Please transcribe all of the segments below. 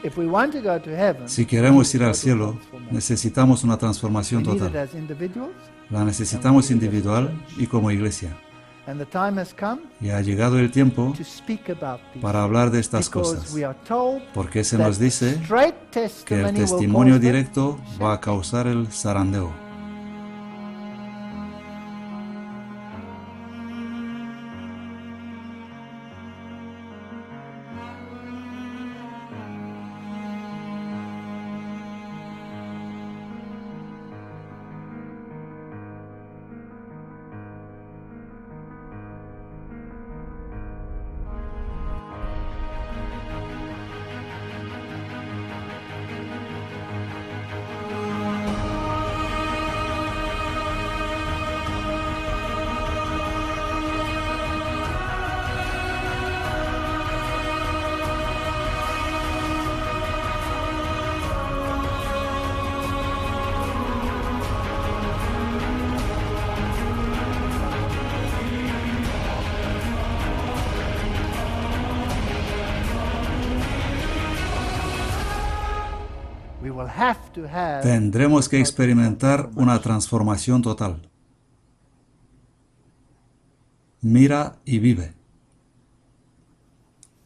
If we want to go to heaven, Si queremos ir al cielo, necesitamos una transformación we need it total. as individuals, La necesitamos individual y como iglesia. and the time has come Y ha llegado el tiempo to speak about these para hablar de estas because cosas, we are told porque se that nos dice straight que el testimony will testimonio cause them. directo va a causar el zarandeo. We will have to have Tendremos que experimentar una transformación total. Mira y vive.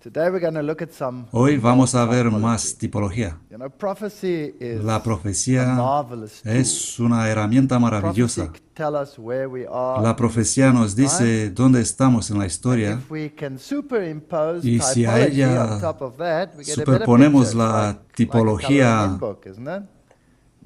Today we're going to look at some Hoy vamos a more ver typology. más tipología. You know, prophecy is La a profecía marvelous tool. es una herramienta maravillosa. Prophecy tell us where we are. La profecía nos dice dónde estamos en la historia, If we can superimpose y si a typology ella on top of that, we get a better superponemos picture. la It's like tipología, coloring in book, isn't it?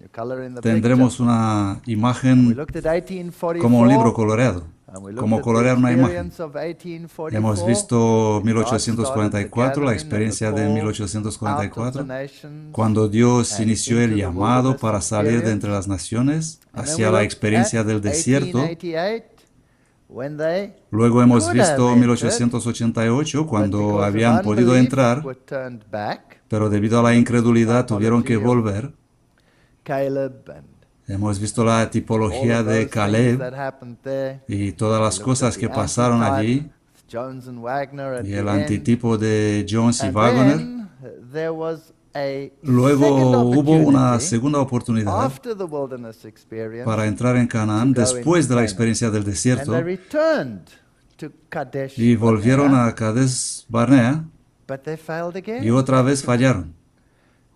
You color in the tendremos picture. una We imagen looked at 1844, como un libro coloreado, and we looked como at the colorear una imagen. experience of 1844. Hemos visto God started 1844, the la gathering experiencia of the de call 1844, out of the nations, cuando Dios and inició el into the llamado wilderness para salir de experience. entre las naciones And then hacia we la looked experiencia at del desierto. 1888, when they Luego hemos could have visto entered, 1888, but cuando because of habían podido unbelief, entrar, were turned back. pero debido a la incredulidad tuvieron que volver. Caleb and Hemos visto la all tipología of de those things Caleb that happened there. y todas las We looked cosas at que the pasaron allí, antitype, Jones and Wagner at y the el end. antitipo de Jones y And Wagner. then there was a Luego second hubo una opportunity segunda oportunidad after the wilderness experience, para entrar en Canaán to go después de la in experiencia del and desierto, they returned to Kadesh y volvieron Barnea, a Cades Barnea but they failed again. y otra vez fallaron.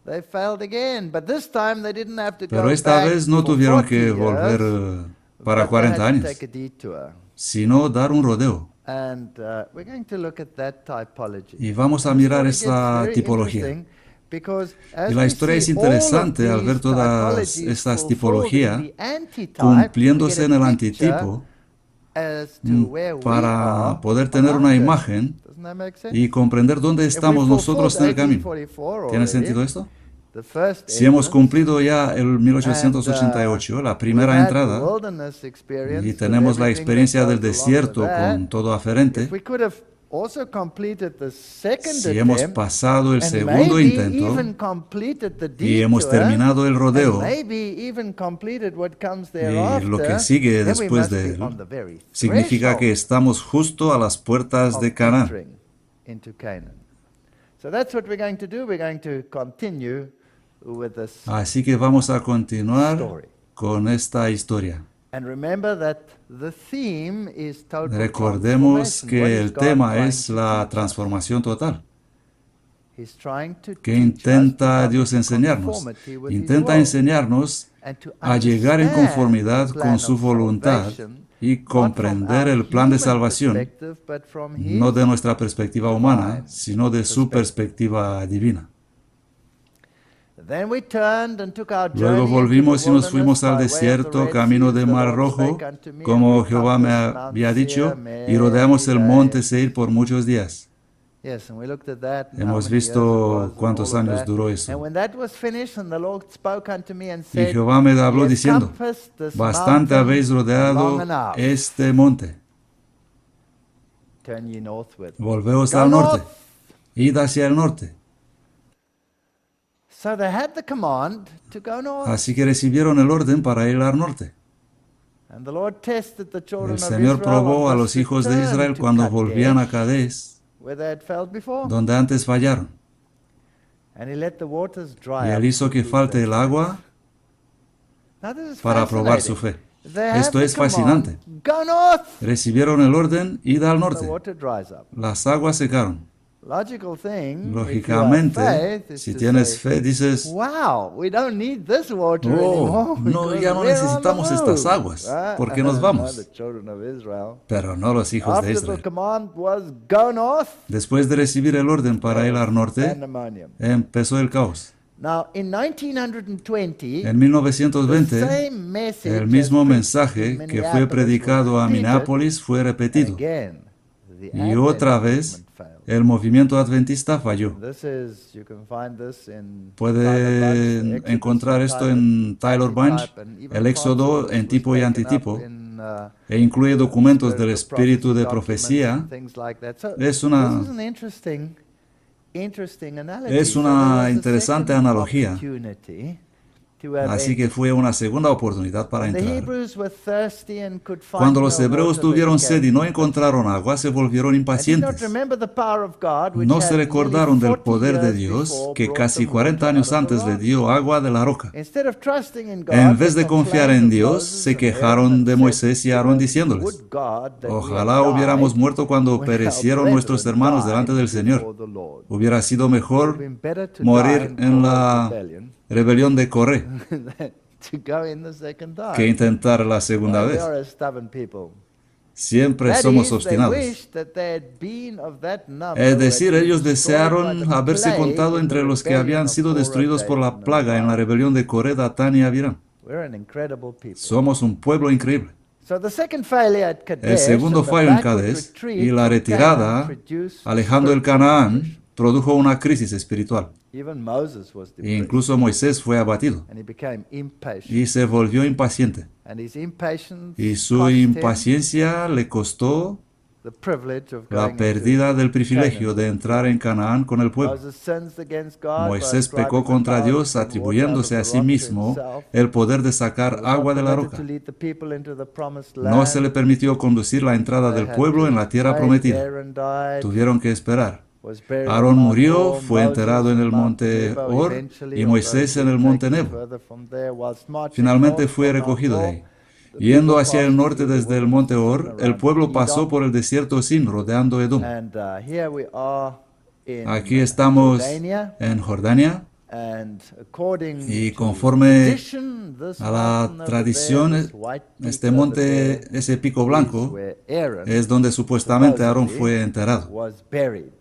They failed again, but this time they didn't have to Pero go esta back vez no for tuvieron 40 que volver years, para but they had 40 to años, take a detour. sino dar un rodeo. And we're going to look at that typology. Y vamos a The mirar story gets esa very tipología. interesting because as Y la we historia es see all of interesante al ver these todas typologies estas fulfilled tipologías in the antitype, cumpliéndose we en get el a picture antitipo as to where we para are poder on tener our una journey. imagen Doesn't that make sense? y comprender dónde If we estamos nosotros en el camino. 1844 ¿Tiene already, sentido esto? the first Si hemos entrance, cumplido ya el 1888, la primera we've had the entrada, wilderness experience y with tenemos la everything experiencia that del goes along desierto with that, con todo aferente, if we could have also completed the second si hemos attempt, pasado el and segundo maybe intento even completed the y hemos detour, terminado el rodeo, and maybe even completed what comes y thereafter, lo que sigue then we después must de be él on the very significa que threshold estamos justo a las puertas of de Canaán. entering into Canaan. So that's what we're going to do. We're going to continue with this Así que vamos a continuar story. con esta historia. And remember that the theme is total Recordemos transformation. que What is el God tema trying es to la teach us? transformación total. He's trying to ¿Qué teach us to intenta come Dios into enseñarnos? conformity with His Intenta will, enseñarnos and to a llegar en understand conformidad the con plan su of voluntad salvation, y not from comprender our el plan de human salvación, perspective, but from no His de nuestra perspectiva humana, divine sino de su perspective. perspectiva divina. Then we turned and took our Luego journey volvimos into y the nos fuimos al wilderness by way of the desierto, Red camino Sea, de as the Mar Lord Rojo, spake unto me, and como we Jehová me compassed Mount había dicho, Seir y rodeamos many el monte days. Seir por muchos días. Yes, and we looked at that and how Hemos many years it visto was and cuántos all of años that. duró And eso. when that was finished, and the Lord spoke unto me and Y said, Jehová me habló "Ye have diciendo, compassed this bastante mountain habéis rodeado long enough. este monte. Turn ye northward." Volveos Go al norte. north. Id hacia el norte. So they had the command to go north. Así que recibieron el orden para ir al norte. And the Lord tested the children El of Señor Israel probó on a this los hijos de return Israel to cuando Kadesh, volvían a Cadés, where they had failed before. donde antes fallaron. And he let the waters y dry él up hizo to que prove falte their el faith. agua Now this is para probar su fascinating. fe. They have Esto the es fascinante. command, go north. Recibieron el orden, id al The norte. water dries up. Las aguas secaron. Logical thing, if you have Lógicamente, faith, is si to tienes say, fe, dices, wow, we don't need this water oh, anymore no, because ya no we're on the necesitamos estas move. aguas, Right? porque nos No, vamos. the children of Israel. Pero no los hijos de After the Israel. command was go north, Después de recibir el orden para ir al norte, pandemonium. empezó el caos. Now, in 1920, En the 1920, same message el as mismo preached mensaje in que fue Minneapolis predicado was a repeated, Minneapolis fue and repetido. again, the Y Advent otra vez, movement failed. el movimiento adventista falló. This is, you can find this in Tyler Bunch, Puede the Exodus encontrar in esto type en Tyler and Bunch, antitype, and even el parts of Éxodo this en was tipo y taken up antitipo, in, e incluye documentos del Spirit of espíritu de Prophecy profecía. documents and things like that. So Es una- this is an interesting analogy. Es So una there was a interesante second analogía. opportunity to have Así que entered. fue una segunda oportunidad para When the entrar. Hebrews were thirsty and could find Cuando los no hebreos water, they tuvieron sed y became no encontraron agua, se volvieron and did not impacientes. remember the power of God, which No se had recordaron nearly del 40 poder de years Dios before que brought casi them 40 water años out of the antes le rock. dio agua de la roca. Instead of trusting in God, En vez they de confiar complained en of Dios, Moses se and Aaron quejaron and de said, Moisés y Aarón "Would diciéndoles, God that we had ojalá hubiéramos died muerto cuando when our perecieron nuestros brethren hermanos delante died del before Señor. the Lord. Hubiera sido It would mejor have been better to die morir in en Korah's la rebellion rebelión de Coré than to go in the second que time." intentar la segunda They vez. are a stubborn people. Siempre That somos is, they obstinados. wished that they had been of that number Es who had decir, been ellos destroyed by desearon the haberse plague contado in entre the los que rebellion habían of sido Korah, destruidos por la Dathan, and plaga en la Abiram. rebelión de Coré, Datán y Abiram. We're an incredible people. Somos un pueblo increíble. So the second failure at El Kadesh segundo and the fallo en backward Kadesh retreat y la from retirada, Canaan produced alejando el spiritual Canaán, depression. produjo una crisis espiritual. Even Moses was E depressed, incluso Moisés fue abatido and he became impatient. y se volvió impaciente. And his impatience Y su cost him impaciencia le costó the privilege of la going pérdida into del privilegio Canaan. de entrar en Canaán con el pueblo. Moses sins against God by Moisés ascribing pecó the contra power to Dios bring water out of atribuyéndose the a sí rock to mismo himself. el poder de He sacar was not agua de la permitted roca. to lead the people into the promised No se le land. permitió conducir la entrada They del had pueblo to en la tierra wait. prometida. Aaron died, Tuvieron que esperar. was buried Aarón on Mount murió, Hor, fue enterrado en Moses el on monte Mount Nebo Hor eventually, y Moisés although en el it monte takes you Nebo. further from there, whilst marching Finalmente north fue from Mount recogido de Hor, ahí. the Yendo people hacia el passed norte through the desde el wilderness monte of Hor, Sin el around pueblo pasó Edom. por el desierto Sin, rodeando Edom. And here we are in Aquí estamos Jordania, en Jordania and according y to conforme tradition, this a mountain la over tradición, there, this white peak este over monte, there, ese pico is blanco, where Aaron es donde supuestamente Aarón supposedly fue enterrado. was buried.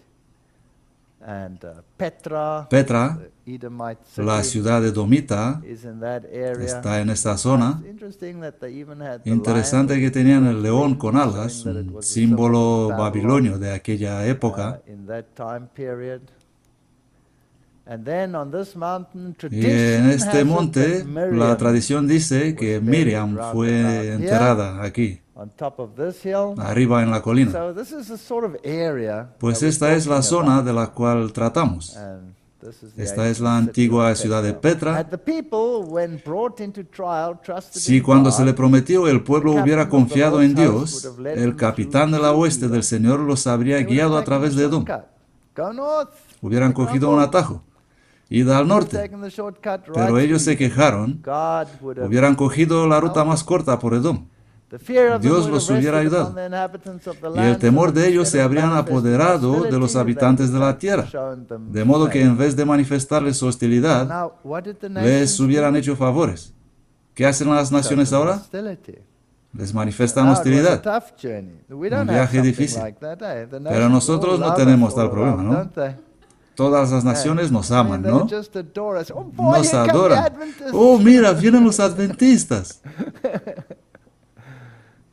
And Petra, Petra, the Edomite la city, ciudad de Domita, is in that area. está en esta zona. It's interesting that they even had the Interesante lion que with tenían the el león wings, con alas, showing that it un was a símbolo symbol of babilonio Babylon, de aquella época. in that time period. And then on this mountain, Y tradition en has este it monte, that Miriam la tradición dice que was buried Miriam round fue about here, enterrada aquí, on top of this hill. arriba en la colina. So this is the sort of area Pues that we're esta es la talking zona about. de la cual tratamos. And this is the Esta es ancient la city of antigua ciudad de Petra. Petra. Had the people, when brought into trial, trusted Si in cuando se le God, prometió el pueblo the hubiera captain of the confiado en host house Dios, would have led el them capitán de through la hueste Edom. del Señor los habría They would guiado have a taken través the de Edom. shortcut. Go north. Hubieran for cogido un example. atajo, id al Would have norte. taken the shortcut Pero right ellos se through Edom. quejaron, God would have hubieran cogido la ruta helped más them. corta por Edom. The fear of them Dios would los have hubiera rested ayudado. upon the inhabitants of the Y el land, temor so that de ellos se instead of habrían manifesting apoderado de los hostility, habitantes they de would la have tierra. shown them De modo que faith. en vez de manifestarles hostilidad, Now, what did the les nations hubieran do? hecho favores. ¿Qué hacen las Showed naciones them ahora? hostility. Les manifiestan Now, it was a hostilidad. tough journey. We Un don't have viaje something difícil. like that, eh? The Pero nations nosotros all no love tenemos us tal all problema, around, ¿no? don't they? Todas las naciones nos aman, they ¿no? just adore us. Oh boy, Nos here come the adoran. Adventists. Oh, mira, vienen los adventistas.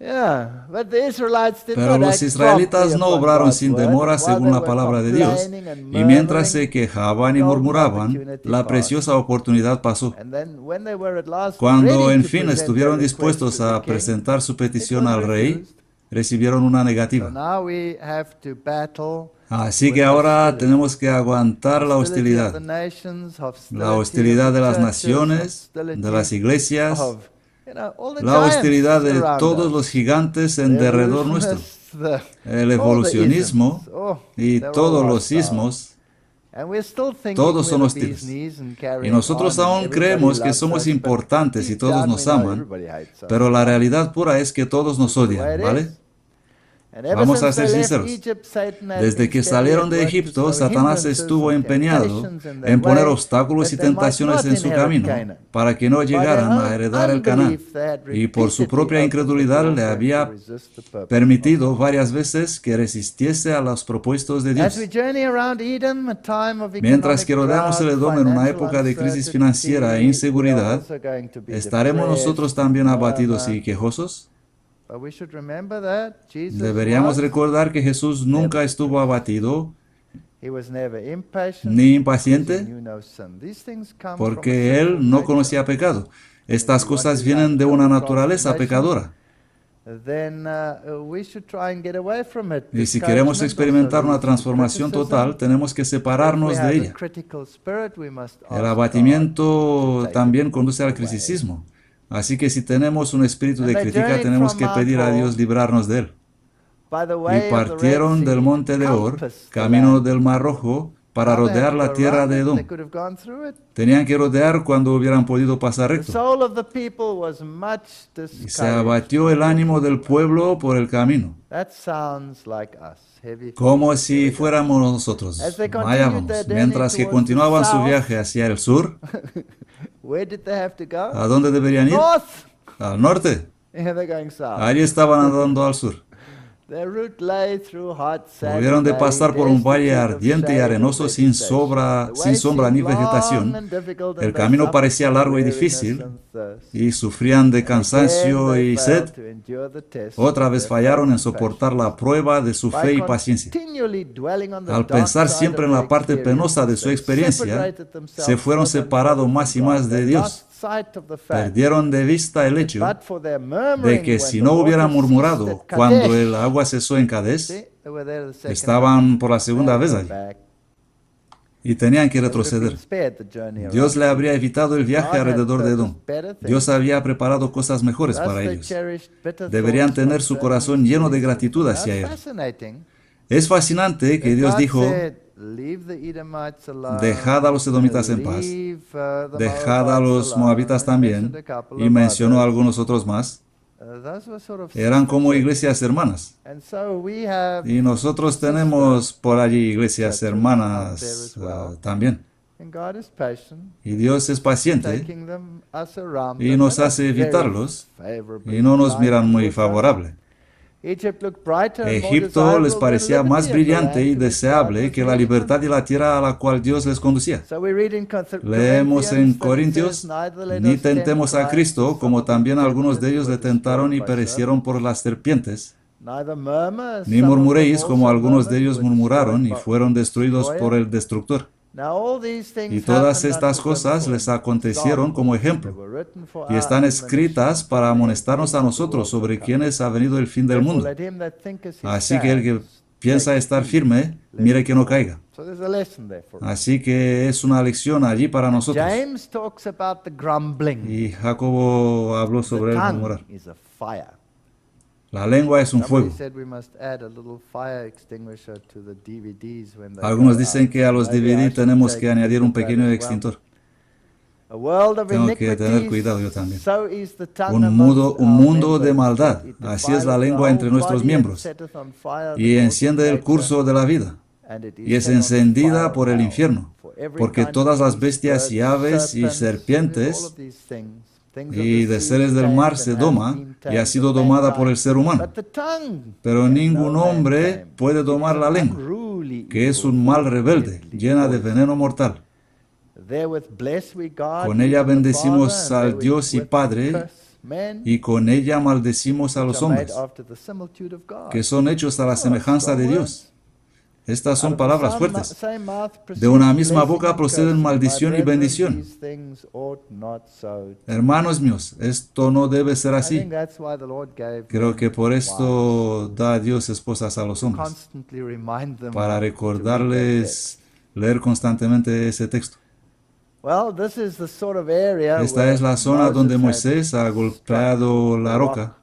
Yeah, but the Israelites did Pero not los act israelitas promptly no upon obraron God's sin word. demora While según they la were palabra de Dios. complaining and Y mientras murmuring, se quejaban y the golden murmuraban, opportunity la passed. preciosa oportunidad pasó. And then when they were at last Cuando ready en to fin present estuvieron their request dispuestos to the a king, presentar su it petición was al rey, refused. recibieron una So negativa. now we have to battle Así with que ahora hostility. tenemos que aguantar la Hostility of hostilidad. the nations, La hostility hostilidad of de the las churches, naciones, hostility de las iglesias, of, all the la giants hostilidad de around todos us. los gigantes en The derredor nuestro. evolutionists, El all the evolucionismo isms. Oh, y they're all todos los hostile. sismos And we're still thinking Todos son we're the hostiles. bee's knees and Y carrying nosotros on, and aún everybody creemos que loves somos us, but importantes y deep todos down nos we know aman, everybody hates us. pero la realidad pura es que todos nos This is the way odian, it ¿vale? is. And ever Vamos a since ser they left sinceros. Egypt, Satan has Desde been que steady salieron at de work to Egipto, sow Satanás hindrances estuvo and empeñado temptations in their en poner way, obstáculos y that they might tentaciones not en su inherit camino Canaan. para que no By their llegaran a own heredar el Canaán. unbelief, they had Y por su repeatedly propia opened the incredulidad door le for him to había resist the purpose of permitido God. varias veces que resistiese a los propósitos de As we Dios. journey around Edom, a time of Mientras que economic rodeamos el drought, Edom en una financial época de crisis uncertainty, financiera e we are inseguridad, also going to be ¿estaremos nosotros depressed, también abatidos y murmur. quejosos? But we should remember that Jesus Deberíamos was, recordar que Jesús nunca estuvo abatido he was never impatient, ni because he impaciente, knew no sin. These things come from a porque sinful Él no nature. conocía pecado. Estas If we want cosas to vienen de come una to naturaleza transformation, pecadora. then we should try and get away from it. Y si queremos Discouragement also experimentar una leads to transformación criticism. total, tenemos que If we separarnos have de a ella. critical spirit, we must El ask abatimiento God to take también it conduce al away. criticismo. Así que si tenemos un espíritu de And they crítica, journeyed tenemos from que Mount pedir a Dios Hor librarnos de él. by the Y way of the Red partieron del Sea, monte de Hor, compassed the camino land. del Mar Rojo, para Now they had rodear to la go tierra around de it. They Edom. could have gone through it. Tenían que rodear cuando hubieran podido pasar The recto. soul of the people was much Y se discouraged. abatió el ánimo del pueblo por el camino, That sounds like us. Heavy como feeling. si Here we go. fuéramos nosotros. As they Vaya, continued their vamos. journey Mientras que towards the continuaban su south, viaje hacia el sur, where did they have to go? ¿a dónde deberían ir? North. Al norte. Yeah, they're going south. Allí estaban andando al sur. Their route lay through hot, sandy Hubieron de valley, pasar por un valle destitute of ardiente y shade arenoso and sin vegetation. sombra The way ni seemed long vegetación. and difficult, El and they camino suffered parecía from largo y weariness difícil and thirst. y sufrían de And cansancio again they y failed sed. to endure the test Otra of vez their fallaron en faith and soportar la prueba de su patience. fe y By paciencia. continually dwelling on the Al dark pensar side siempre of en their la parte penosa de su experiences, they experiencia, separated themselves se fueron further and separados further más y from más God. de They Dios. lost sight of the fact Perdieron de vista el hecho but for their de murmuring que when si the no water hubieran ceased murmurado at cuando Kadesh. el agua cesó en Kadesh, See, they were there the second estaban por la time. segunda They vez go allí back. y tenían que They would have been retroceder. spared the journey Dios around. le habría evitado el viaje God had alrededor de Edom. purposed better things. Dios había preparado cosas mejores Thus para they ellos. cherished bitter Deberían thoughts tener su concerning corazón his lleno de dealings with gratitud them. hacia Now, Él. it's fascinating Es fascinante que that Dios God dijo, said, "Leave the Edomites alone, dejad a los edomitas en paz, leave, the dejad a Moabites los alone," moabitas and también, mentioned a couple y of mencionó a others. algunos otros más. Those were sort of Eran como sister iglesias hermanas. churches. And so we have Y nosotros sister tenemos por allí iglesias churches out hermanas there as well. también. And God is patient, Y Dios es paciente taking them, us around y them, nos and hace not very evitarlos favorably y no nos inclined miran muy towards us. favorable. Egypt looked brighter and more Egipto desirable les than parecía liberty más and the brillante land y to which God deseable was que la leading them. libertad y la tierra a la cual Dios les conducía. So we read in Leemos en Corinthians Corintios, that it says, "Neither let ni us tempt tentemos a Christ, Cristo, as como some of them también algunos tempted de ellos and le were tentaron y destroyed by perecieron por las serpientes. Neither murmur, as Ni some of them murmuréis como also algunos de murmured, ellos were murmuraron y destroyed by fueron the destruidos destroyer. por el destructor. Now all these things Y todas happened estas unto them cosas for les acontecieron example. como They ejemplo were written for y our están escritas para admonition, amonestarnos a that the nosotros world sobre will come. quienes ha venido el fin del Therefore, mundo. let him that thinketh he Así que el que stands, piensa take estar heed, firme, lest mire he que no fall. caiga. So there's a lesson there for us. Así que es una lección allí para nosotros. James talks about the grumbling. Y Jacobo habló The sobre el tongue murmurar. is a fire. La lengua es un Somebody fuego. said we must add a little fire extinguisher to the DVDs when they Algunos go dicen out. que a los Maybe I DVD should tenemos take que a añadir look un at that pequeño as well. extintor. A world of Tengo que tener iniquities, cuidado yo también. so is the tongue Un amongst mundo our de members. maldad. It Así es la defileth the lengua whole entre nuestros body and miembros. setteth on fire the Y course enciende of el nature, curso de la vida. and it Y es set on encendida fire por el hell. infierno. For every Porque kind of todas las beast, bestias y birds, aves y serpents, serpientes all of these things of y the de sea seres del tamed mar and se have doma been y ha tamed sido of domada por el mankind. ser humano. But the tongue Pero can ningún no man hombre tame. puede It is domar la an lengua, unruly que es evil, un mal full of rebelde, deadly llena de poison. veneno mortal. Therewith bless we God, Con ella even the bendecimos Father, and al therewith Dios y with Padre, curse men, y con ella maldecimos a which los are made hombres, after the similitude of God. que son hechos a la semejanza de Dios. Estas son Out of the palabras same fuertes. same mouth De una proceeds misma blessing boca and proceden cursing. maldición My y brethren, bendición. these things ought not so to Hermanos míos, esto no debe ser I así. think that's why the Lord gave Creo men que por wives, esto da Dios esposas a los to hombres, constantly remind them para to read that recordarles leer constantemente ese texto. text. Well, this is the sort of area Esta where es la zona Moses donde had Moisés ha golpeado la struck the roca.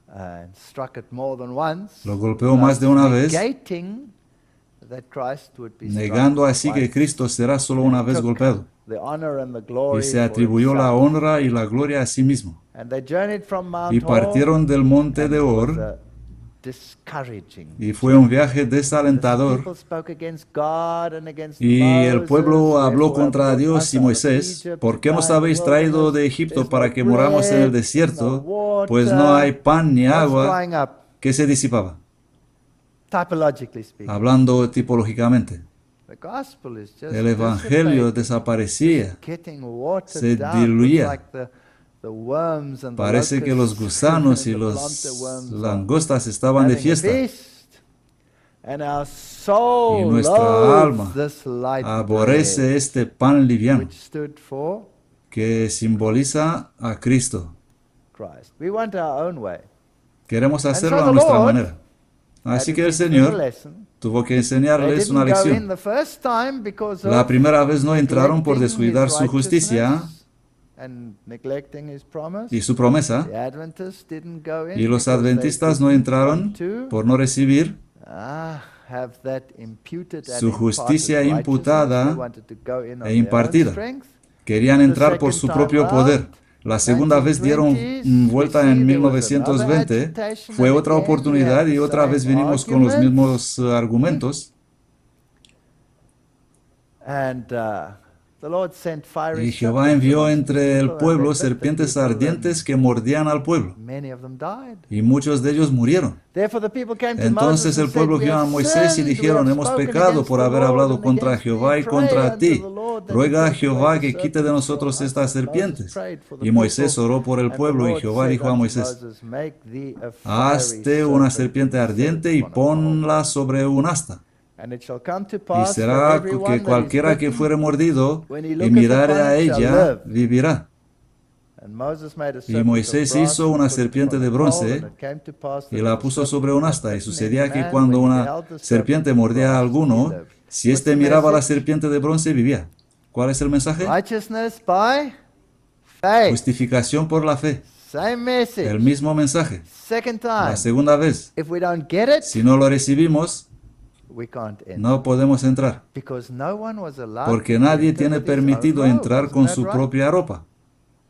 rock, and struck it more than once, Lo golpeó más de una vez negating that Christ would be negando struck así que twice. Cristo será solo una vez Took golpeado, the honor and the y glory se for atribuyó la himself. honra y la gloria a sí mismo. And they journeyed from Mount Y Hor, partieron del monte and de it was Or, a discouraging y fue un viaje journey. The desalentador, people spoke against God and against y el Moses. pueblo habló Wherefore have contra brought Dios us y out of Moisés: Egypt ¿por to qué nos die in the habéis traído wilderness? de Egipto There's para no que moramos en el bread, desierto? no Pues no hay water. pan ni What's agua. drying up? ¿Qué se disipaba? Typologically speaking. Hablando tipológicamente, The gospel is just el evangelio dissipating, desaparecía, just getting watered se down. diluía. Looks like the worms and the Parece que los locusts gusanos y and the los planter worms are langostas estaban de having a fiesta, feast. And our soul y nuestra loathes alma this light aborrece bread, este pan liviano which stood for que simboliza a Cristo. Christ. We want our own way. Queremos And hacerlo so a the nuestra Lord manera. Así had que to el teach them a Señor lesson. tuvo que They enseñarles didn't una go in lección. the first time because La of primera vez no entraron por neglecting descuidar his su justicia righteousness and neglecting his promise. y su promesa, The Adventists didn't go in y los because they adventistas no didn't entraron want to por no recibir have that imputed and su imparted justicia righteousness. imputada They wanted to go in on e their own impartida. strength. Querían entrar por su propio poder. La segunda vez dieron vuelta en 1920, fue otra oportunidad y otra vez vinimos con los mismos argumentos. And the Lord sent fiery Y Jehová serpents envió amongst the entre el people, and pueblo they bit the serpientes people, ardientes and que mordían al pueblo, many of them died. y muchos de ellos murieron. Therefore the people came to Entonces Moses el and pueblo said, "We vio a have Moisés y sinned, we dijeron: have hemos spoken pecado against por the haber Lord hablado and contra against thee. Jehová y Pray contra unto ti. the Lord that he Ruega a take away Jehová the que quite de serpents nosotros from us." estas And Moses serpientes. prayed for the Y Moisés people, oró por el and the pueblo, y Lord Jehová said dijo a unto Moisés: Moses, "Make thee a fiery hazte una serpent serpiente and set it ardiente y upon a pole. ponla sobre un asta. And it shall come to Y pass that será every que one that is cualquiera que bitten, fuere mordido when he y looketh mirare upon a it, shall ella, live." vivirá. And Moses made a Y serpent of Moisés brass hizo and una put it serpiente upon de a pole, bronce and it came to pass y that la if a puso serpent sobre un had asta. Y bitten any sucedía que man, cuando when he una beheld the serpiente serpent of mordía a brass, he alguno, lived. si What's éste the miraba a la message? serpiente de bronce, vivía. ¿Cuál es el mensaje? Righteousness by faith. Justificación por la fe. Same message. El mismo mensaje. Second La time. segunda vez. If we don't get it, Si no lo recibimos, we can't enter. no podemos entrar, Because no one was allowed porque to nadie enter tiene with his own permitido robe. entrar Isn't con that su right? propia ropa.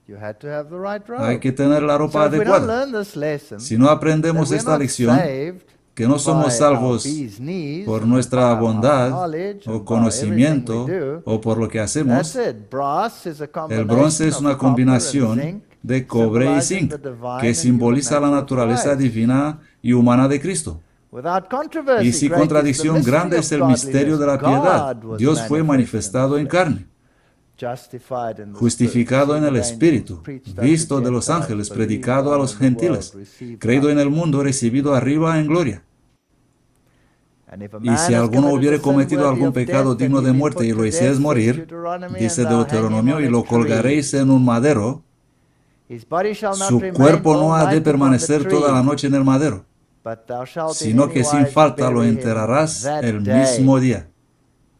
You had to have the right robe. Hay que tener la So ropa if we don't adecuada. learn this lesson, Si no that aprendemos we're esta not lección, saved que no somos by salvos our bee's knees por and nuestra by our bondad knowledge o and by everything conocimiento we do, o por lo que that's hacemos. it. Brass is a El bronce combination es of una copper and combinación zinc, de cobre y symbolizing zinc, the divine que and human simboliza la nature of naturaleza Christ. divina y humana de Cristo. Without Y controversy, sin great is the contradicción, mystery grande of es el misterio de la godliness. piedad. God was Dios fue manifestado en manifest in the flesh, carne, justified in the justificado en spirit, el seen of Espíritu, angels, preached unto visto de los Gentiles, ángeles, believed predicado a on los in the world, gentiles, received creído up. en el mundo, recibido arriba en gloria. And if a Y man si has alguno committed hubiere a sin cometido worthy algún of pecado death, digno and de he be muerte y put lo to hicieres death, morir, says Deuteronomy, dice and thou hang him Deuteronomio, on y a lo tree. colgaréis en un madero, His body shall not su remain cuerpo no all ha de night upon the permanecer toda la tree, noche en el madero, but thou shalt in sino any que sin wise falta lo bury him enterrarás that el day. mismo día.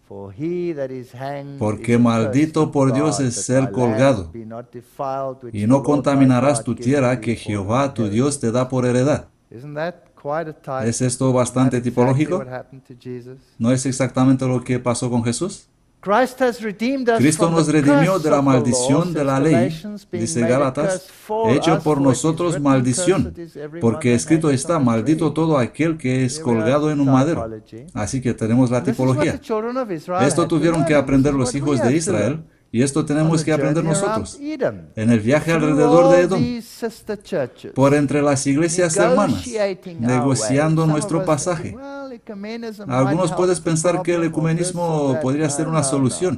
For he that is hanged Porque is accursed maldito of por Dios God, es that ser thy colgado. land be not defiled, which Y the no Lord thy contaminarás God tu giveth tierra thee que for Jehová an tu Dios te da inheritance. por heredad. Isn't that quite a type? ¿Es esto Isn't that bastante exactly tipológico? what happened to Jesus? ¿No es exactamente lo que pasó con Jesús? Christ has redeemed us Cristo from nos the redimió curse de la of the law, maldición de says la ley, Galatians, being dice made a Gálatas, curse for hecho us, por for it is nosotros written, maldición, "Cursed is every one porque that escrito hangeth está, on a maldito tree." todo aquel que es Here we have colgado en un madero. typology. Así que tenemos la And this is what the tipología. children of Israel Esto had to tuvieron learn, que and this aprender is los what we hijos de have to Israel, learn. y esto On tenemos the que aprender journey nosotros. around Edom, En el viaje through alrededor de all Edom, these sister churches, por entre las iglesias hermanas, negotiating our way. negociando Some nuestro of us pasaje. thinking, well, ecumenism might Algunos help puedes the pensar que el problem, or this or ecumenismo that. podría ser No, una no, solución.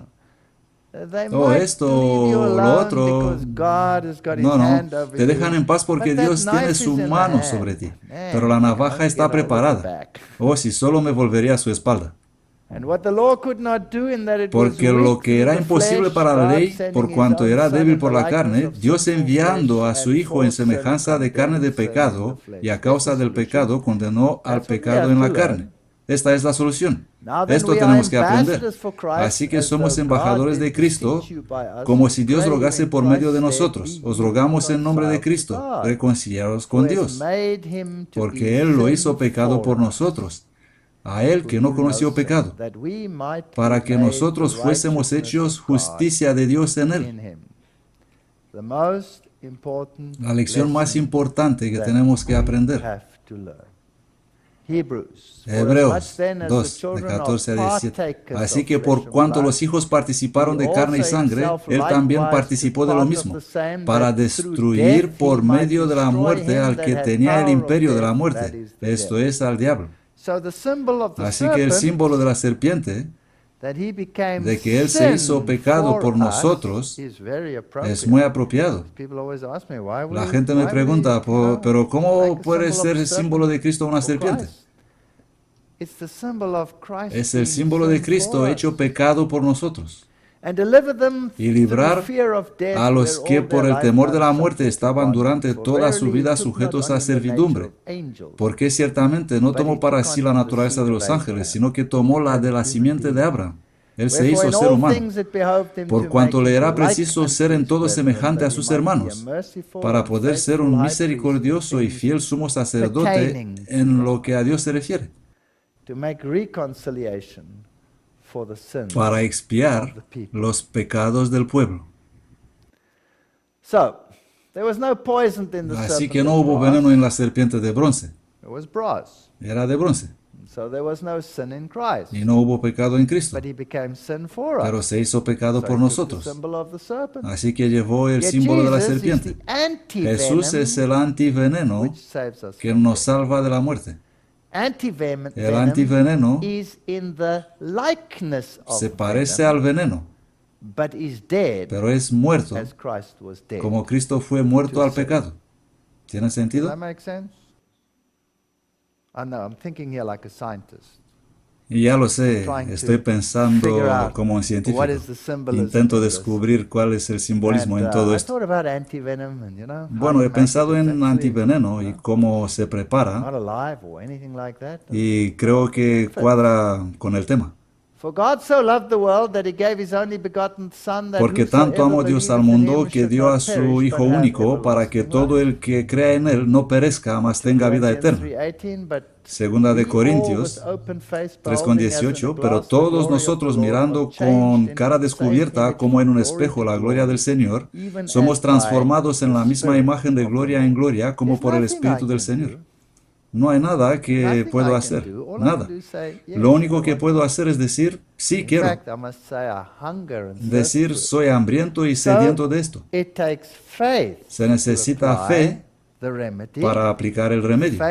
no. They O might esto, leave you o lo alone otro. because God has got his No, no, hand over te dejan you. en paz porque But that Dios tiene knife su is in the mano hand. sobre ti. Man, Pero la if I could navaja only está get over the preparada. back. Oh, si solo me volvería a su espalda. And what the law could not do, in that it was Porque weak lo que through era the imposible flesh, para la God ley, sending por his cuanto own era Son débil in por the la likeness carne, of Dios sinful enviando flesh a su and Hijo for en sin semejanza de carne de condemned sin in pecado, the flesh. y a This causa is del the solution. pecado condenó al That's what we pecado have en to la learn. carne. Esta es la solución. Now then, Esto we are tenemos que aprender. ambassadors for Christ, Así que as somos though embajadores God de did Cristo, beseech you by us, como we si Dios pray you rogase in por medio de Christ's stead, nosotros. be Os ye rogamos en nombre de reconciled to Cristo, God. reconciliaros Who con has Dios, made him to porque be Él lo sin hizo pecado for por us, nosotros, a Él que no conoció pecado, para que nosotros fuésemos hechos justicia de Dios en Él. La lección más importante que tenemos que aprender. Hebreos 2, de 14 a 17. Así que por cuanto los hijos participaron de carne y sangre, Él también participó de lo mismo, para destruir por medio de la muerte al que tenía el imperio de la muerte, esto es, al diablo. Así que el símbolo de la serpiente, de que Él se hizo pecado por nosotros, es muy apropiado. La gente me pregunta, pero ¿cómo puede ser el símbolo de Cristo una serpiente? Es el símbolo de Cristo hecho pecado por nosotros. Y librar a los que por el temor de la muerte estaban durante toda su vida sujetos a servidumbre, porque ciertamente no tomó para sí la naturaleza de los ángeles, sino que tomó la de la simiente de Abraham. Él se hizo ser humano, por cuanto le era preciso ser en todo semejante a sus hermanos, para poder ser un misericordioso y fiel sumo sacerdote en lo que a Dios se refiere, para expiar los pecados del pueblo. Así que no hubo veneno en la serpiente de bronce, era de bronce. Y no hubo pecado en Cristo, pero se hizo pecado por nosotros. Así que llevó el símbolo de la serpiente. Jesús es el antiveneno que nos salva de la muerte. El antiveneno se parece al veneno, pero es muerto, como Cristo fue muerto al pecado. ¿Tiene sentido? Y ya lo sé, estoy pensando como un científico. Intento descubrir cuál es el simbolismo en todo esto. Bueno, he pensado en antiveneno y cómo se prepara, y creo que cuadra con el tema. Porque tanto amó Dios al mundo que dio a su Hijo único para que todo el que crea en Él no perezca, mas tenga vida eterna. Segunda de Corintios 3:18, pero todos nosotros mirando con cara descubierta como en un espejo la gloria del Señor, somos transformados en la misma imagen de gloria en gloria como por el Espíritu del Señor. No hay nada que puedo hacer, nada. Lo único que puedo hacer es decir, sí quiero. Decir, soy hambriento y sediento de esto. Se necesita fe para aplicar el remedio.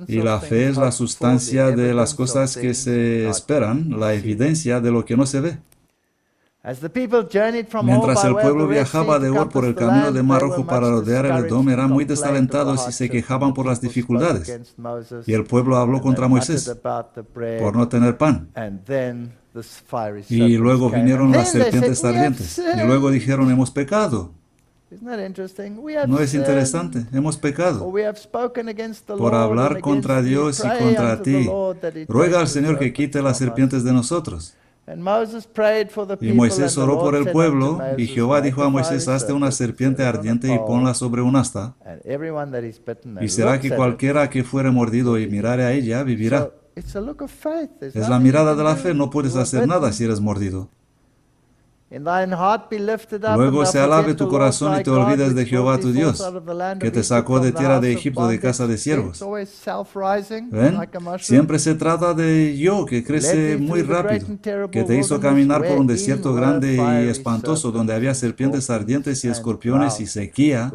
Y la fe es la sustancia de las cosas que se esperan, la evidencia de lo que no se ve. Mientras el pueblo viajaba de Or por el camino de Mar Rojo para rodear el Edom, eran muy desalentados y se quejaban por las dificultades. Y el pueblo habló contra Moisés por no tener pan. Y luego vinieron las serpientes ardientes. Y luego dijeron, hemos pecado. ¿No es interesante? Hemos pecado por hablar contra Dios y contra ti. Ruega al Señor que quite las serpientes de nosotros. Y Moisés oró por el pueblo, y Jehová dijo a Moisés, hazte una serpiente ardiente y ponla sobre un asta, y será que cualquiera que fuere mordido y mirare a ella, vivirá. Es la mirada de la fe, no puedes hacer nada si eres mordido. Luego se alabe tu corazón y te olvides de Jehová tu Dios, que te sacó de tierra de Egipto de casa de siervos. ¿Ven? Siempre se trata de yo, que crece muy rápido, que te hizo caminar por un desierto grande y espantoso, donde había serpientes ardientes y escorpiones y sequía,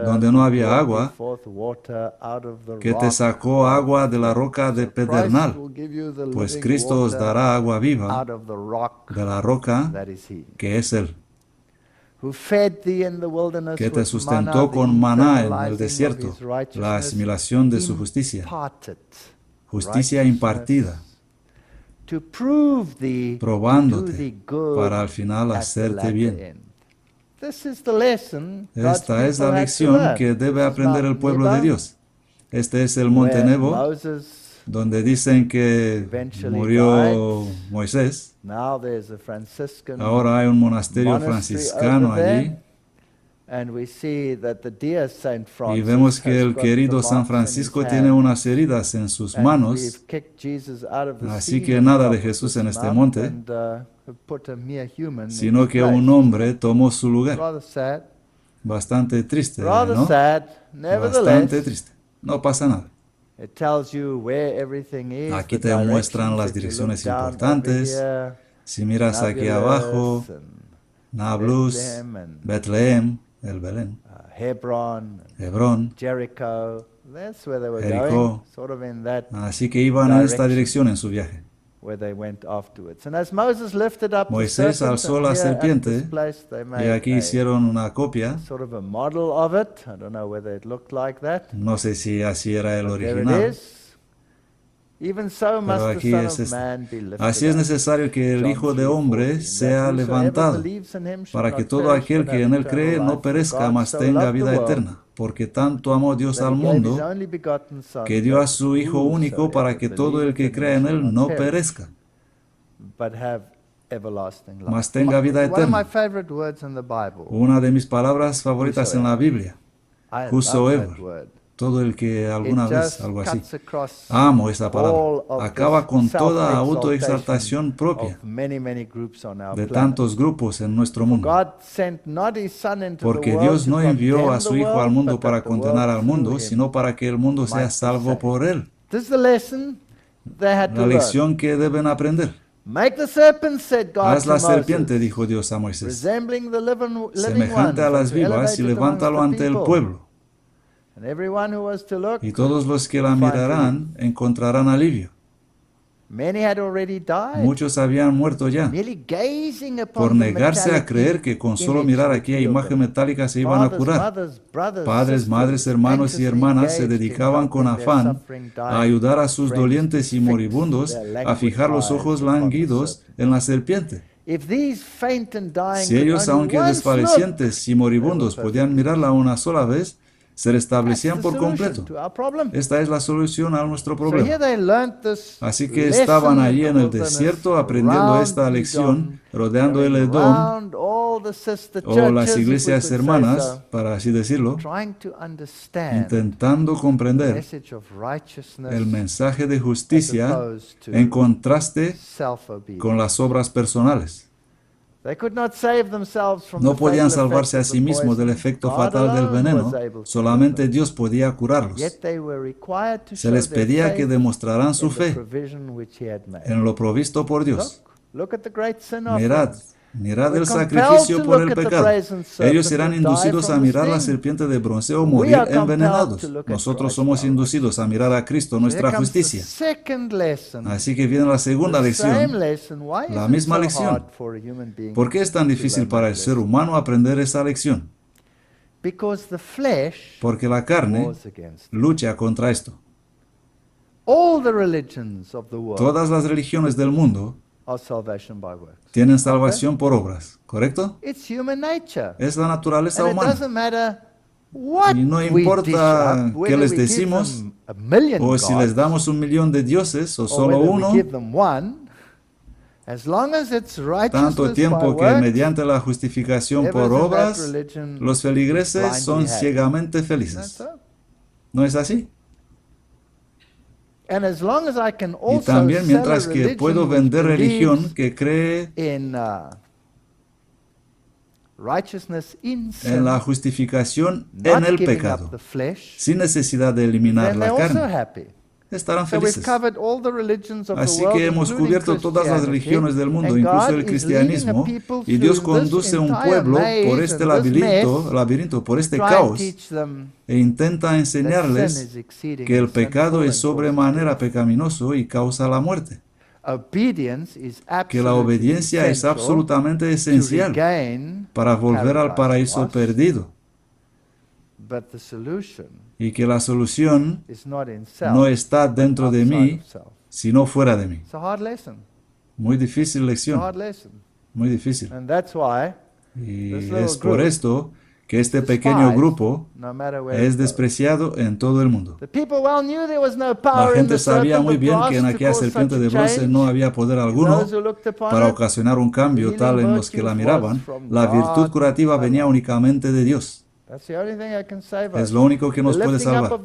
donde no había agua, que te sacó agua de la roca de pedernal, pues Cristo os dará agua viva de la roca que es Él, que te sustentó con maná en el desierto, la asimilación de su justicia, justicia impartida, probándote para al final hacerte bien. Esta es la lección que debe aprender el pueblo de Dios. Este es el monte Nebo, donde dicen que murió Moisés. Ahora hay un monasterio franciscano allí, Y vemos que el querido San Francisco tiene unas heridas en sus manos, así que nada de Jesús en este monte, sino que un hombre tomó su lugar. Bastante triste, ¿no? Bastante triste. No pasa nada. Aquí te muestran las direcciones importantes. Si miras aquí abajo, Nablus, Betlehem, el Belén, Hebrón, Jericó. Así que iban en esta dirección en su viaje. Moisés alzó la serpiente y aquí hicieron una copia. No sé si así era el original. Pero aquí es así es necesario que el Hijo de Hombre sea levantado, para que todo aquel que en él cree no perezca, mas tenga vida eterna. Porque tanto amó Dios al mundo, que dio a su Hijo único para que todo el que cree en él no perezca, mas tenga vida eterna. Una de mis palabras favoritas en la Biblia, whosoever. Todo el que alguna vez, algo así. Amo esa palabra. Acaba con toda autoexaltación propia de tantos grupos en nuestro mundo. Porque Dios no envió a su Hijo al mundo para condenar al mundo, sino para que el mundo sea salvo por él. La lección que deben aprender. Haz la serpiente, dijo Dios a Moisés, semejante a las vivas, y levántalo ante el pueblo. Y todos los que la mirarán encontrarán alivio. Muchos habían muerto ya por negarse a creer que con solo mirar aquella imagen metálica se iban a curar. Padres, madres, hermanos y hermanas se dedicaban con afán a ayudar a sus dolientes y moribundos a fijar los ojos lánguidos en la serpiente. Si ellos, aunque desfallecientes y moribundos, podían mirarla una sola vez, se restablecían por completo. Esta es la solución a nuestro problema. Así que estaban allí en el desierto aprendiendo esta lección, rodeando el Edom, o las iglesias hermanas, para así decirlo, intentando comprender el mensaje de justicia en contraste con las obras personales. No podían salvarse a sí mismos del efecto fatal del veneno, solamente Dios podía curarlos. Se les pedía que demostraran su fe en lo provisto por Dios. Mirad el sacrificio por el pecado. Ellos serán inducidos a mirar la serpiente de bronce o morir envenenados. Nosotros somos inducidos a mirar a Cristo, nuestra justicia. Así que viene la segunda lección, la misma lección. ¿Por qué es tan difícil para el ser humano aprender esa lección? Porque la carne lucha contra esto. Todas las religiones del mundo tienen salvación por obras, ¿correcto? Es la naturaleza humana. Y no importa qué les decimos, o si les damos 1,000,000 de dioses, o solo uno, tanto tiempo que mediante la justificación por obras, los feligreses son ciegamente felices. ¿No es así? Y también mientras que puedo vender religión que cree en la justificación en el pecado, sin necesidad de eliminar la carne, estarán felices. Así que hemos cubierto todas las religiones del mundo, incluso el cristianismo, y Dios conduce un pueblo por este laberinto, por este caos, e intenta enseñarles que el pecado es sobremanera pecaminoso y causa la muerte. Que la obediencia es absolutamente esencial para volver al paraíso perdido. Y que la solución no está dentro de mí, sino fuera de mí. Muy difícil lección. Muy difícil. Y es por esto que este pequeño grupo es despreciado en todo el mundo. La gente sabía muy bien que en aquella serpiente de bronce no había poder alguno para ocasionar un cambio tal en los que la miraban. La virtud curativa venía únicamente de Dios. Es lo único que nos puede salvar.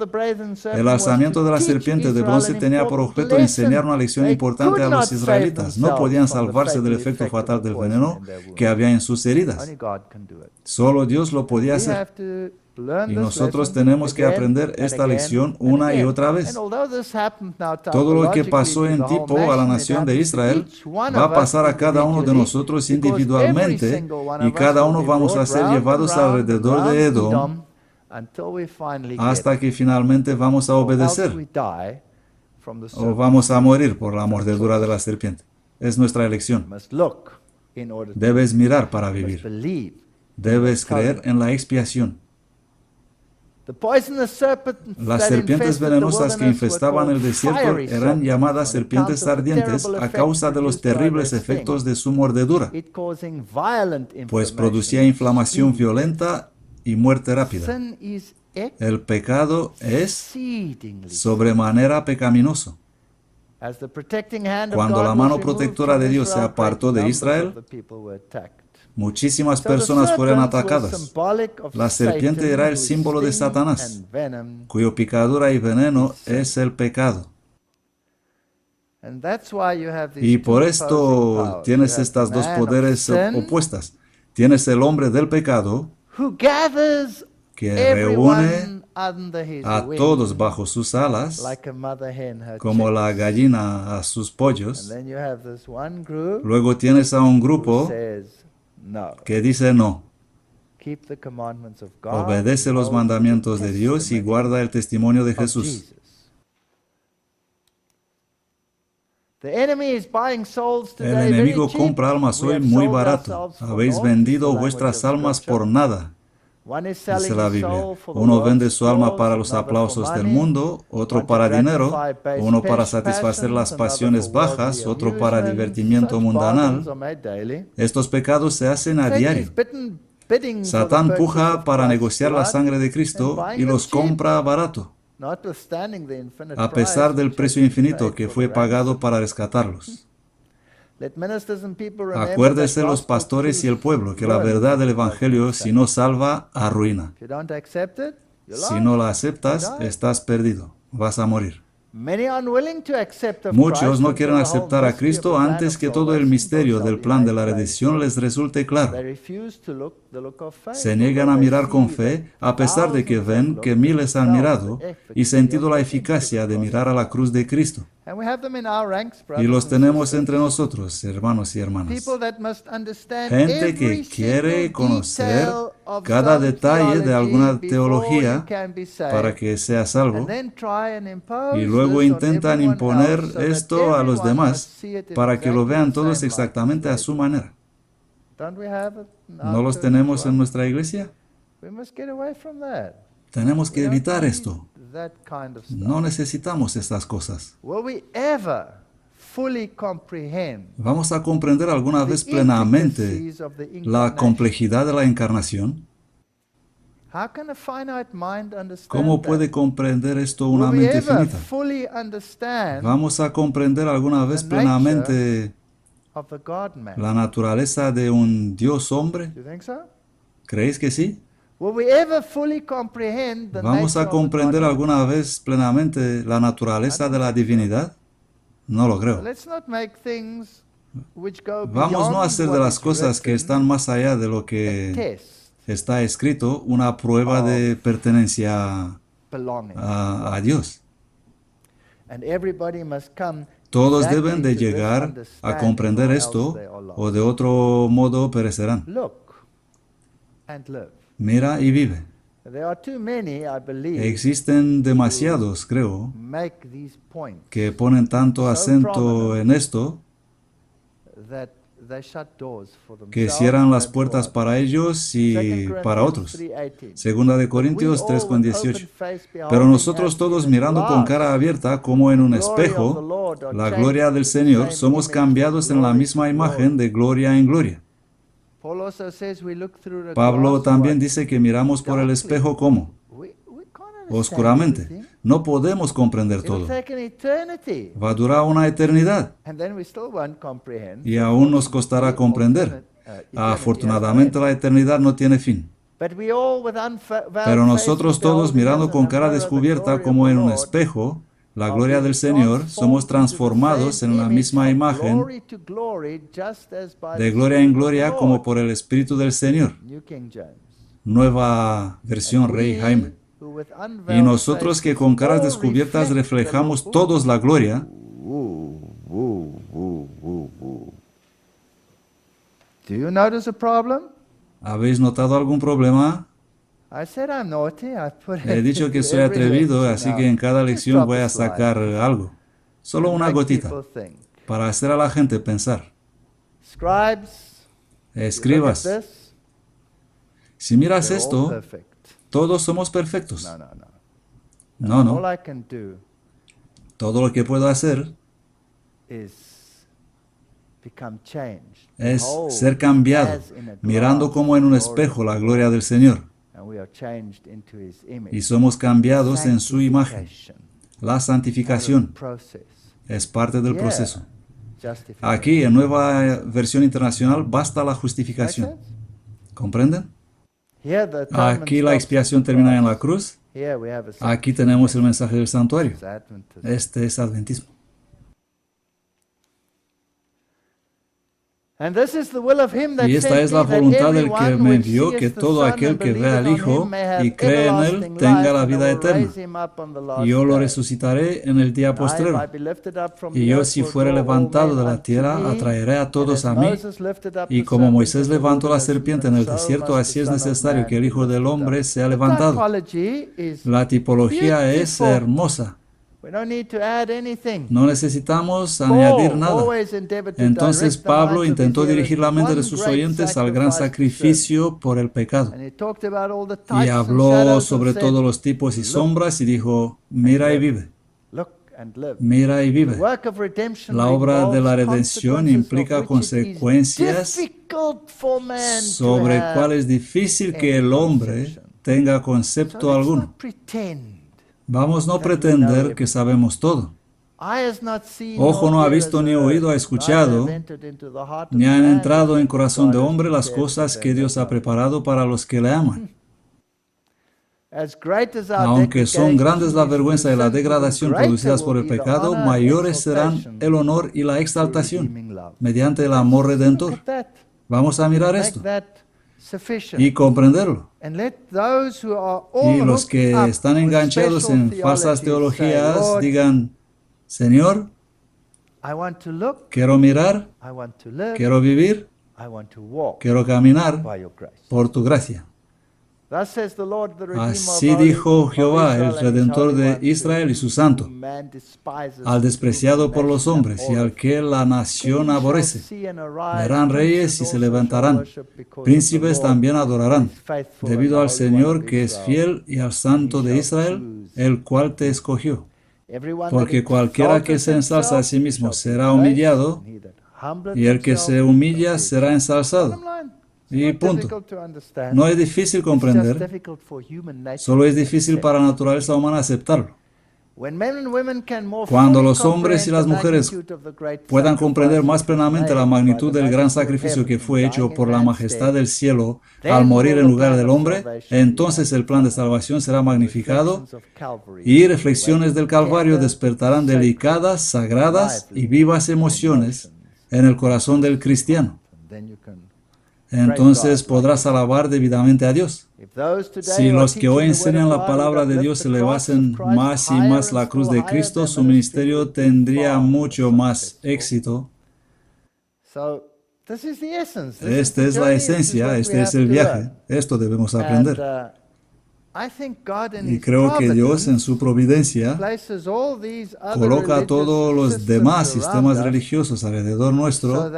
El alzamiento de la serpiente de bronce tenía por objeto enseñar una lección importante a los israelitas. No podían salvarse del efecto fatal del veneno que había en sus heridas. Solo Dios lo podía hacer. Y nosotros tenemos que aprender esta lección una y otra vez. Todo lo que pasó en tipo a la nación de Israel va a pasar a cada uno de nosotros individualmente, y cada uno vamos a ser llevados alrededor de Edom hasta que finalmente vamos a obedecer o vamos a morir por la mordedura de la serpiente. Es nuestra elección. Debes mirar para vivir. Debes creer en la expiación. Las serpientes venenosas que infestaban el desierto eran llamadas serpientes ardientes a causa de los terribles efectos de su mordedura, pues producía inflamación violenta y muerte rápida. El pecado es sobremanera pecaminoso. Cuando la mano protectora de Dios se apartó de Israel, muchísimas personas fueron atacadas. La serpiente era el símbolo de Satanás, cuyo picadura y veneno es el pecado. Y por esto tienes estas dos poderes opuestas. Tienes el hombre del pecado, que reúne a todos bajo sus alas, como la gallina a sus pollos. Luego tienes a un grupo que dice no. Obedece los mandamientos de Dios y guarda el testimonio de Jesús. El enemigo compra almas hoy muy barato. Habéis vendido vuestras almas por nada, dice la Biblia. Uno vende su alma para los aplausos del mundo, otro para dinero, uno para satisfacer las pasiones bajas, otro para divertimiento mundanal. Estos pecados se hacen a diario. Satán puja para negociar la sangre de Cristo y los compra barato, a pesar del precio infinito que fue pagado para rescatarlos. Acuérdense los pastores y el pueblo que la verdad del Evangelio, si no salva, arruina. Si no la aceptas, estás perdido, vas a morir. Muchos no quieren aceptar a Cristo antes que todo el misterio del plan de la redención les resulte claro. Se niegan a mirar con fe, a pesar de que ven que miles han mirado y sentido la eficacia de mirar a la cruz de Cristo. Y los tenemos entre nosotros, hermanos y hermanas. Gente que quiere conocer cada detalle de alguna teología para que sea salvo, y luego intentan imponer esto a los demás para que lo vean todos exactamente a su manera. ¿No los tenemos en nuestra iglesia? Tenemos que evitar esto. No necesitamos estas cosas. ¿Vamos a comprender alguna vez plenamente la complejidad de la encarnación? ¿Cómo puede comprender esto una mente finita? ¿Vamos a comprender alguna vez plenamente la naturaleza de un Dios hombre? ¿Creéis que sí? ¿Vamos a comprender alguna vez plenamente la naturaleza de la divinidad? No lo creo. Vamos no a hacer de las cosas que están más allá de lo que está escrito una prueba de pertenencia a Dios. Todos deben de llegar a comprender esto, o de otro modo perecerán. Mira y vive. Existen demasiados, creo, que ponen tanto acento en esto, que cierran las puertas para ellos y para otros. Segunda de Corintios 3:18. Pero nosotros todos, mirando con cara abierta como en un espejo la gloria del Señor, somos cambiados en la misma imagen de gloria en gloria. Pablo también dice que miramos por el espejo ¿cómo? Oscuramente. No podemos comprender todo. Va a durar una eternidad y aún nos costará comprender. Afortunadamente la eternidad no tiene fin. Pero nosotros todos mirando con cara descubierta como en un espejo la gloria del Señor, somos transformados en la misma imagen de gloria en gloria como por el Espíritu del Señor. Nueva versión Rey Jaime. Y nosotros que con caras descubiertas reflejamos todos la gloria, ¿habéis notado algún problema? He dicho que soy atrevido, así que en cada lección voy a sacar algo. Solo una gotita, para hacer a la gente pensar. Escribas. Si miras esto, todos somos perfectos. No, no. Todo lo que puedo hacer es ser cambiado, mirando como en un espejo la gloria del Señor. Y somos cambiados en su imagen. La santificación es parte del proceso. Aquí, en Nueva Versión Internacional, basta la justificación. ¿Comprenden? Aquí la expiación termina en la cruz. Aquí tenemos el mensaje del santuario. Este es adventismo. Y esta es la voluntad del que me envió, que todo aquel que vea al Hijo y cree en Él tenga la vida eterna. Y yo lo resucitaré en el día postrero. Y yo, si fuere levantado de la tierra, atraeré a todos a mí. Y como Moisés levantó la serpiente en el desierto, así es necesario que el Hijo del Hombre sea levantado. La tipología es hermosa. No necesitamos añadir nada. Entonces Pablo intentó dirigir la mente de sus oyentes al gran sacrificio por el pecado. Y habló sobre todos los tipos y sombras y dijo, mira y vive. Mira y vive. La obra de la redención implica consecuencias sobre cuál es difícil que el hombre tenga concepto alguno. Vamos no pretender que sabemos todo. Ojo no ha visto, ni oído ha escuchado, ni han entrado en corazón de hombre las cosas que Dios ha preparado para los que le aman. Aunque son grandes la vergüenza y la degradación producidas por el pecado, mayores serán el honor y la exaltación mediante el amor redentor. Vamos a mirar esto y comprenderlo. Y los que están enganchados en falsas teologías digan, Señor, quiero mirar, quiero vivir, quiero caminar por tu gracia. Así dijo Jehová, el Redentor de Israel y su Santo, al despreciado por los hombres y al que la nación aborrece. Verán reyes y se levantarán, príncipes también adorarán, debido al Señor que es fiel y al Santo de Israel, el cual te escogió. Porque cualquiera que se ensalza a sí mismo será humillado, y el que se humilla será ensalzado. Y punto. No es difícil comprender, solo es difícil para la naturaleza humana aceptarlo. Cuando los hombres y las mujeres puedan comprender más plenamente la magnitud del gran sacrificio que fue hecho por la majestad del cielo al morir en lugar del hombre, entonces el plan de salvación será magnificado y reflexiones del Calvario despertarán delicadas, sagradas y vivas emociones en el corazón del cristiano. Entonces podrás alabar debidamente a Dios. Si los que hoy enseñan la palabra de Dios elevasen más y más la cruz de Cristo, su ministerio tendría mucho más éxito. Esta es la esencia, este es el viaje. Esto debemos aprender. Y creo que Dios en su providencia coloca a todos los demás sistemas religiosos alrededor nuestro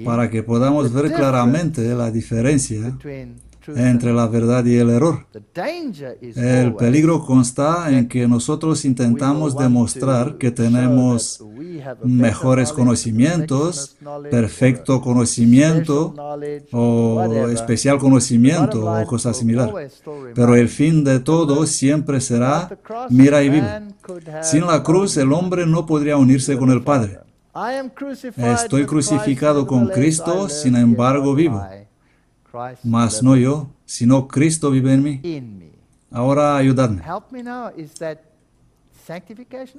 para que podamos ver claramente la diferencia entre la verdad y el error. El peligro consta en que nosotros intentamos demostrar que tenemos mejores conocimientos, perfecto conocimiento o especial conocimiento o cosa similar. Pero el fin de todo siempre será: mira y vive. Sin la cruz el hombre no podría unirse con el Padre. Estoy crucificado con Cristo, sin embargo vivo. Mas no yo, sino Cristo vive en mí. Ahora ayudadme.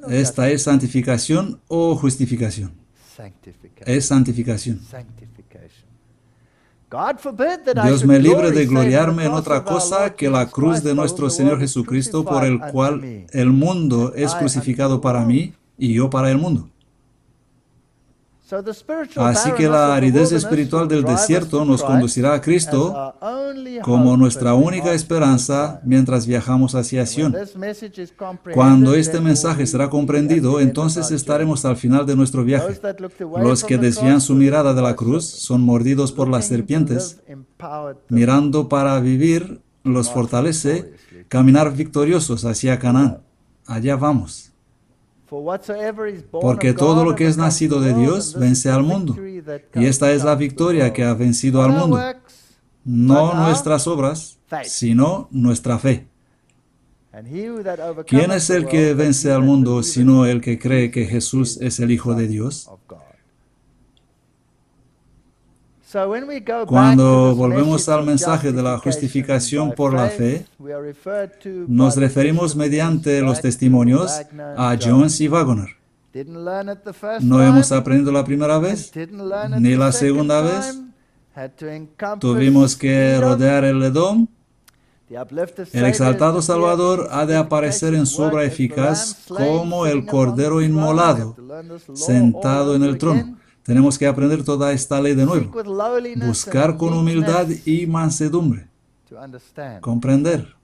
¿Esta es santificación o justificación? Es santificación. Dios me libre de gloriarme en otra cosa que la cruz de nuestro Señor Jesucristo, por el cual el mundo es crucificado para mí y yo para el mundo. Así que la aridez espiritual del desierto nos conducirá a Cristo como nuestra única esperanza mientras viajamos hacia Sion. Cuando este mensaje será comprendido, entonces estaremos al final de nuestro viaje. Los que desvían su mirada de la cruz son mordidos por las serpientes. Mirando para vivir los fortalece, caminar victoriosos hacia Canaán. Allá vamos. Porque todo lo que es nacido de Dios vence al mundo. Y esta es la victoria que ha vencido al mundo. No nuestras obras, sino nuestra fe. ¿Quién es el que vence al mundo sino el que cree que Jesús es el Hijo de Dios? Cuando volvemos al mensaje de la justificación por la fe, nos referimos mediante los testimonios a Jones y Waggoner. No hemos aprendido la primera vez, ni la segunda vez. Tuvimos que rodear el Edom. El exaltado Salvador ha de aparecer en su obra eficaz como el Cordero inmolado, sentado en el trono. Tenemos que aprender toda esta ley de nuevo. Buscar con humildad y mansedumbre. Comprender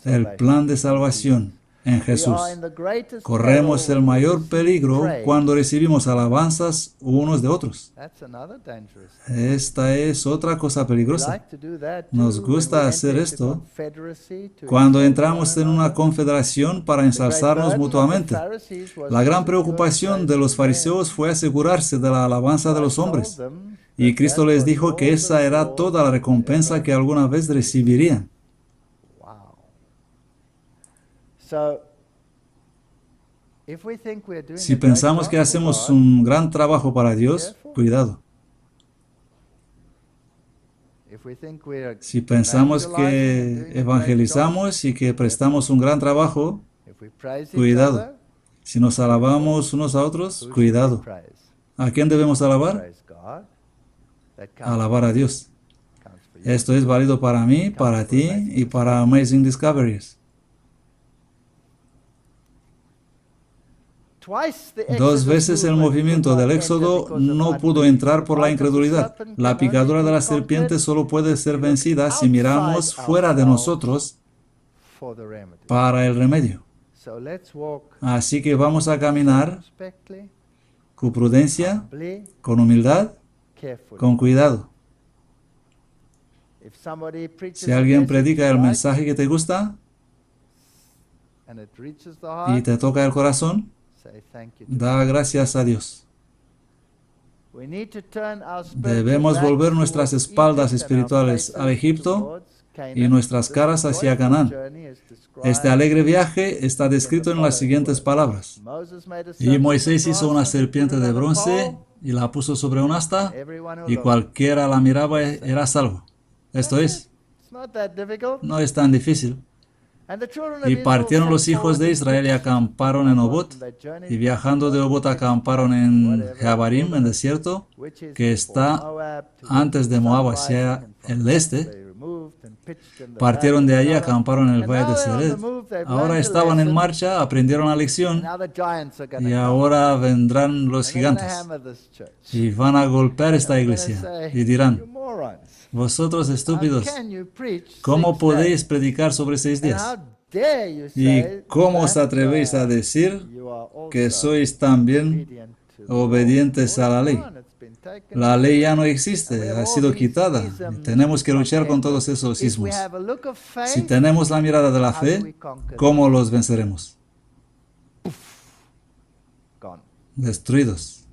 el plan de salvación en Jesús. Corremos el mayor peligro cuando recibimos alabanzas unos de otros. Esta es otra cosa peligrosa. Nos gusta hacer esto cuando entramos en una confederación para ensalzarnos mutuamente. La gran preocupación de los fariseos fue asegurarse de la alabanza de los hombres. Y Cristo les dijo que esa era toda la recompensa que alguna vez recibirían. Si pensamos que hacemos un gran trabajo para Dios, cuidado. Si pensamos que evangelizamos y que prestamos un gran trabajo, cuidado. Si nos alabamos unos a otros, cuidado. ¿A quién debemos alabar? Alabar a Dios. Esto es válido para mí, para ti y para Amazing Discoveries. 2 veces el movimiento del Éxodo no pudo entrar por la incredulidad. La picadura de la serpiente solo puede ser vencida si miramos fuera de nosotros para el remedio. Así que vamos a caminar con prudencia, con humildad, con cuidado. Si alguien predica el mensaje que te gusta y te toca el corazón, da gracias a Dios. Debemos volver nuestras espaldas espirituales al Egipto y nuestras caras hacia Canaán. Este alegre viaje está descrito en las siguientes palabras. Y Moisés hizo una serpiente de bronce y la puso sobre un asta, y cualquiera la miraba era salvo. Esto es, no es tan difícil. Y partieron los hijos de Israel y acamparon en Obot, y viajando de Obot acamparon en Jeabarim, en desierto, que está antes de Moab hacia el este. Partieron de allí, acamparon en el valle de Sered. Ahora estaban en marcha, aprendieron la lección, y ahora vendrán los gigantes y van a golpear esta iglesia y dirán: vosotros estúpidos, ¿cómo podéis predicar sobre 6 días? ¿Y cómo os atrevéis a decir que sois también obedientes a la ley? La ley ya no existe, ha sido quitada. Y tenemos que luchar con todos esos sismos. Si tenemos la mirada de la fe, ¿cómo los venceremos? Destruidos.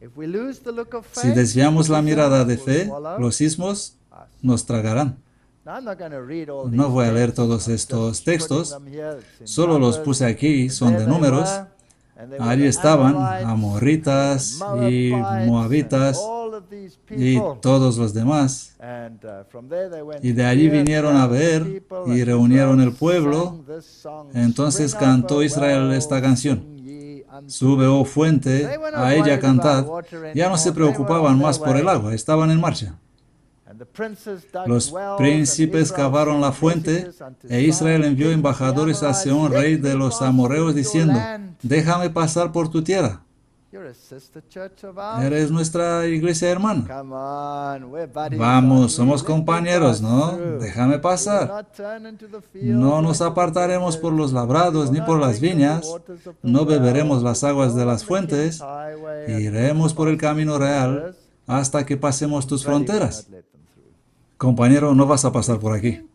Si desviamos la mirada de fe, los sismos nos tragarán. No voy a leer todos estos textos, solo los puse aquí, son de Números. Allí estaban amorritas y moabitas y todos los demás. Y de allí vinieron a ver y reunieron el pueblo. Entonces cantó Israel esta canción: Sube, oh fuente, a ella cantad. Ya no se preocupaban más por el agua, estaban en marcha. Los príncipes cavaron la fuente, e Israel envió embajadores hacia un rey de los amorreos diciendo: déjame pasar por tu tierra. Eres nuestra iglesia hermana. Vamos, somos compañeros, ¿no? Déjame pasar. No nos apartaremos por los labrados ni por las viñas. No beberemos las aguas de las fuentes. Iremos por el camino real hasta que pasemos tus fronteras. Compañero, no vas a pasar por aquí.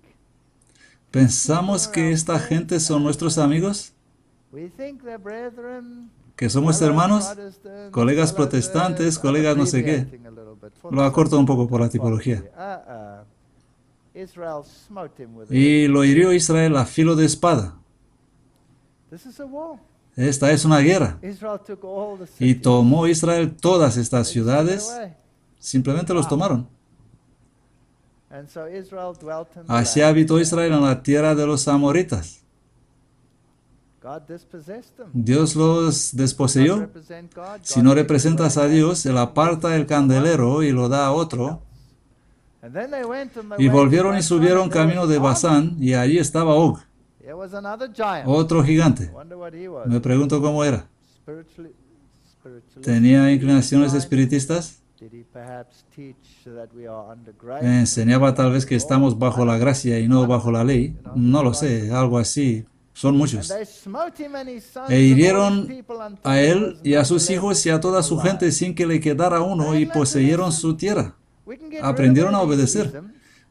¿Pensamos que esta gente son nuestros amigos? ¿Que somos hermanos? Colegas protestantes, colegas no sé qué. Lo acorto un poco por la tipología. Y lo hirió Israel a filo de espada. Esta es una guerra. Y tomó Israel todas estas ciudades. Simplemente los tomaron. Así habitó Israel en la tierra de los amoritas. Dios los desposeyó. Si no representas a Dios, Él aparta el candelero y lo da a otro. Y volvieron y subieron camino de Basán, y allí estaba Og, otro gigante. Me pregunto cómo era. ¿Tenía inclinaciones espiritistas? ¿Enseñaba tal vez que estamos bajo la gracia y no bajo la ley? No lo sé, algo así. Son muchos. E hirieron a él y a sus hijos y a toda su gente sin que le quedara uno, y poseyeron su tierra. Aprendieron a obedecer.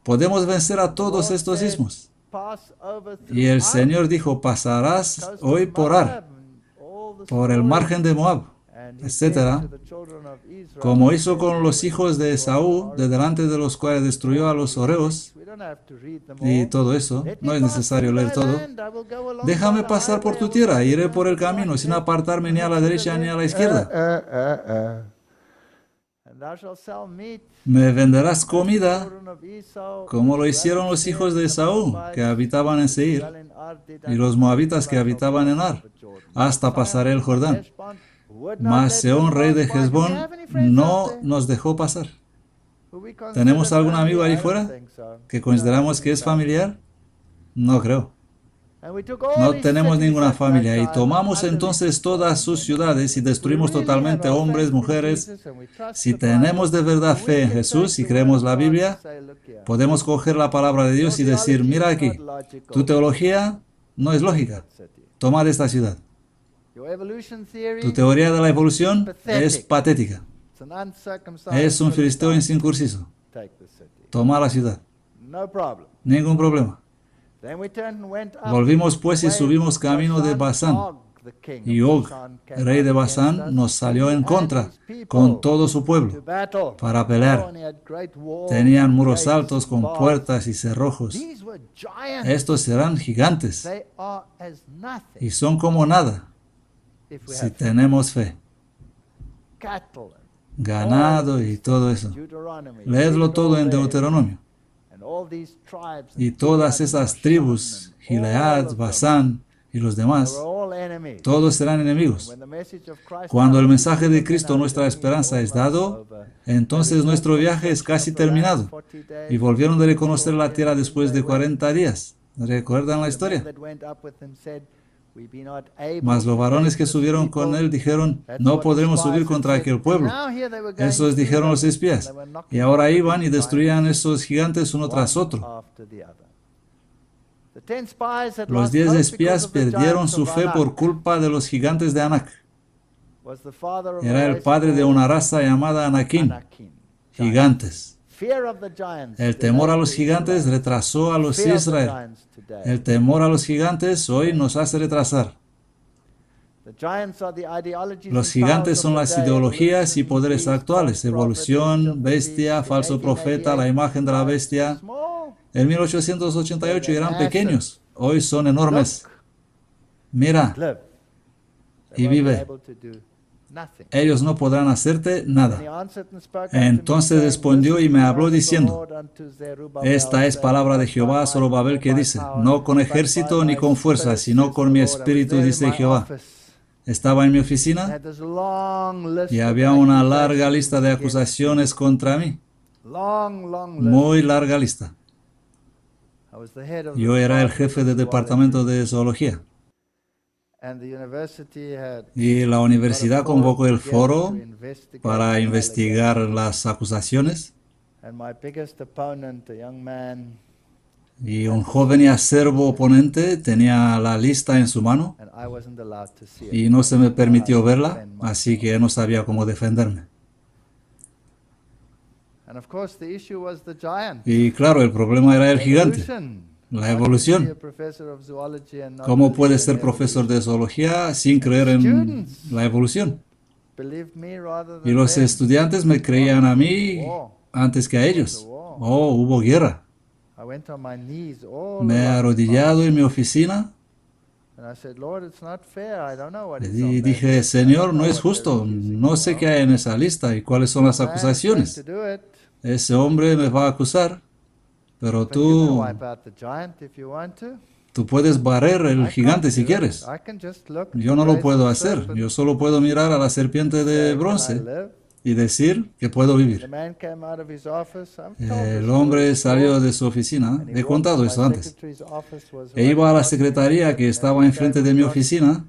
Podemos vencer a todos estos sismos. Y el Señor dijo: pasarás hoy por Ar, por el margen de Moab, etc., como hizo con los hijos de Esaú, de delante de los cuales destruyó a los horeos, y todo eso. No es necesario leer todo. Déjame pasar por tu tierra, iré por el camino sin apartarme ni a la derecha ni a la izquierda. Me venderás comida, como lo hicieron los hijos de Esaú, que habitaban en Seir, y los moabitas que habitaban en Ar, hasta pasaré el Jordán. Mas Sehón, rey de Hesbón, no nos dejó pasar. ¿Tenemos algún amigo allí fuera que consideramos que es familiar? No creo. No tenemos ninguna familia. Y tomamos entonces todas sus ciudades y destruimos totalmente hombres, mujeres. Si tenemos de verdad fe en Jesús y creemos la Biblia, podemos coger la palabra de Dios y decir: mira aquí, tu teología no es lógica. Tomad esta ciudad. Tu teoría de la evolución es patética. Es un filisteo incircunciso. Toma la ciudad. Ningún problema. Volvimos pues y subimos camino de Basán. Y Og, rey de Basán, nos salió en contra con todo su pueblo para pelear. Tenían muros altos con puertas y cerrojos. Estos serán gigantes y son como nada si tenemos fe. Ganado y todo eso. Leedlo todo en Deuteronomio. Y todas esas tribus, Gilead, Basán y los demás, todos serán enemigos. Cuando el mensaje de Cristo, nuestra esperanza, es dado, entonces nuestro viaje es casi terminado. Y volvieron de reconocer la tierra después de 40 días. ¿Recuerdan la historia? Mas los varones que subieron con él dijeron: no podremos subir contra aquel pueblo. Esos dijeron los espías. Y ahora iban y destruían esos gigantes uno tras otro. Los 10 espías perdieron su fe por culpa de los gigantes de Anac. Era el padre de una raza llamada Anaquín. gigantes. El temor a los gigantes retrasó a los Israel. El temor a los gigantes hoy nos hace retrasar. Los gigantes son las ideologías y poderes actuales: evolución, bestia, falso profeta, la imagen de la bestia. En 1888 eran pequeños, hoy son enormes. Mira y vive. Ellos no podrán hacerte nada. Entonces respondió y me habló diciendo: esta es palabra de Jehová a Zorobabel, que dice: no con ejército ni con fuerza, sino con mi espíritu, dice Jehová. Estaba en mi oficina y había una larga lista de acusaciones contra mí. Muy larga lista. Yo era el jefe del departamento de zoología. Y la universidad convocó el foro para investigar las acusaciones. Y un joven y acerbo oponente tenía la lista en su mano y no se me permitió verla, así que no sabía cómo defenderme. Y claro, el problema era el gigante, la evolución. ¿Cómo puedes ser profesor de zoología sin creer en la evolución? Y los estudiantes me creían a mí antes que a ellos. Oh, hubo guerra. Me he arrodillado en mi oficina y dije: Señor, no es justo, no sé qué hay en esa lista y cuáles son las acusaciones. Ese hombre me va a acusar, pero tú puedes barrer el gigante si quieres. Yo no lo puedo hacer, yo solo puedo mirar a la serpiente de bronce y decir que puedo vivir. El hombre salió de su oficina, he contado eso antes, e iba a la secretaría que estaba enfrente de mi oficina,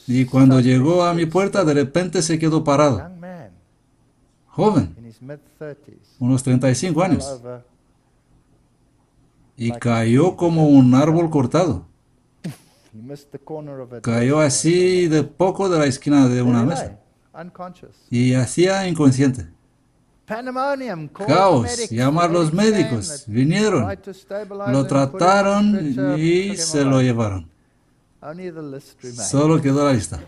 y cuando llegó a mi puerta de repente se quedó parado. Joven, unos 35 años, y cayó como un árbol cortado. Cayó así de poco de la esquina de una mesa. Y hacía inconsciente. Caos, llamar a los médicos, vinieron, lo trataron y se lo llevaron. Solo quedó la lista.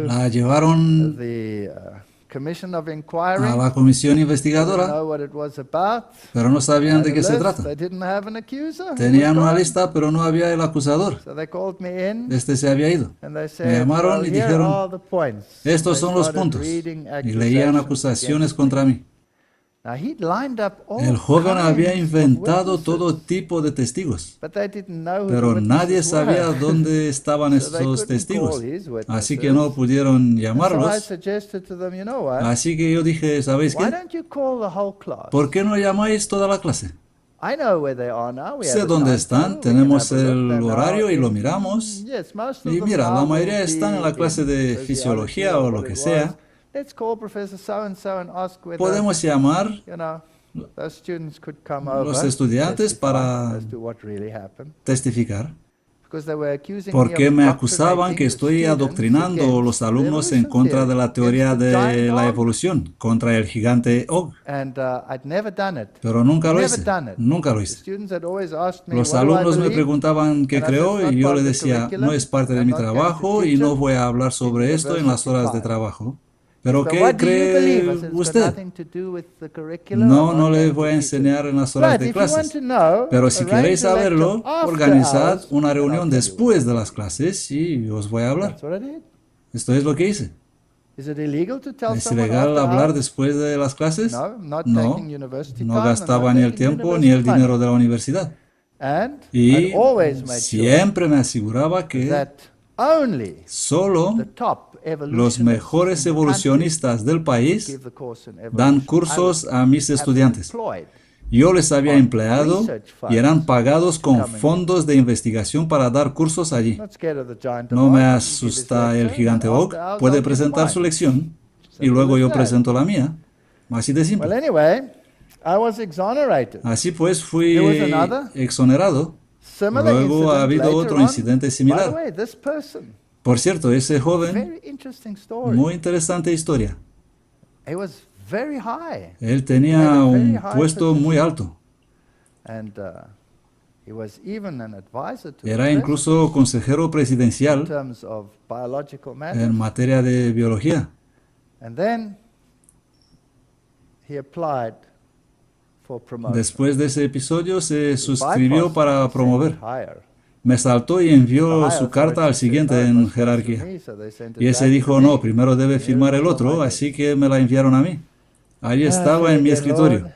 La llevaron a la comisión investigadora, pero no sabían de qué se trata. Tenían una lista, pero no había el acusador. Este se había ido. Me llamaron y dijeron: estos son los puntos. Y leían acusaciones contra mí. El joven había inventado todo tipo de testigos, pero nadie sabía dónde estaban esos testigos, así que no pudieron llamarlos. Así que yo dije: ¿sabéis qué? ¿Por qué no llamáis toda la clase? Sé dónde están, tenemos el horario y lo miramos. Y mira, la mayoría están en la clase de fisiología o lo que sea. Podemos llamar los estudiantes para testificar, porque me acusaban que estoy adoctrinando a los alumnos en contra de la teoría de la evolución, contra el gigante Og. Pero nunca lo hice, nunca lo hice. Los alumnos me preguntaban qué creo y yo les decía: no es parte de mi trabajo y no voy a hablar sobre esto en las horas de trabajo. ¿Pero qué cree usted? No le voy a enseñar en las horas de clases. Pero si queréis saberlo, organizad una reunión después de las clases y os voy a hablar. Esto es lo que hice. ¿Es ilegal hablar después de las clases? No gastaba ni el tiempo ni el dinero de la universidad. Y siempre me aseguraba que solo los mejores evolucionistas del país dan cursos a mis estudiantes. Yo les había empleado y eran pagados con fondos de investigación para dar cursos allí. No me asusta el gigante Og, puede presentar su lección y luego yo presento la mía. Así de simple. Así pues fui exonerado. Luego ha habido otro incidente similar. Por cierto, ese joven, Very interesting story. muy interesante historia. He was very high. Él tenía un puesto muy alto. And he was even an advisor to the Era president incluso consejero in presidencial terms of biological en matters. materia de biología. And then he applied for promotion. Después de ese episodio se The suscribió bypass para sent promover. it higher. Me saltó y The envió higher su carta al authority said, siguiente "No, it en must go through jerarquía. me", so they sent it Y ese back to dijo, me. no, primero debe Here firmar it el is on otro, my así desk. que me la enviaron a mí. Allí estaba So en mi again, escritorio. Lord,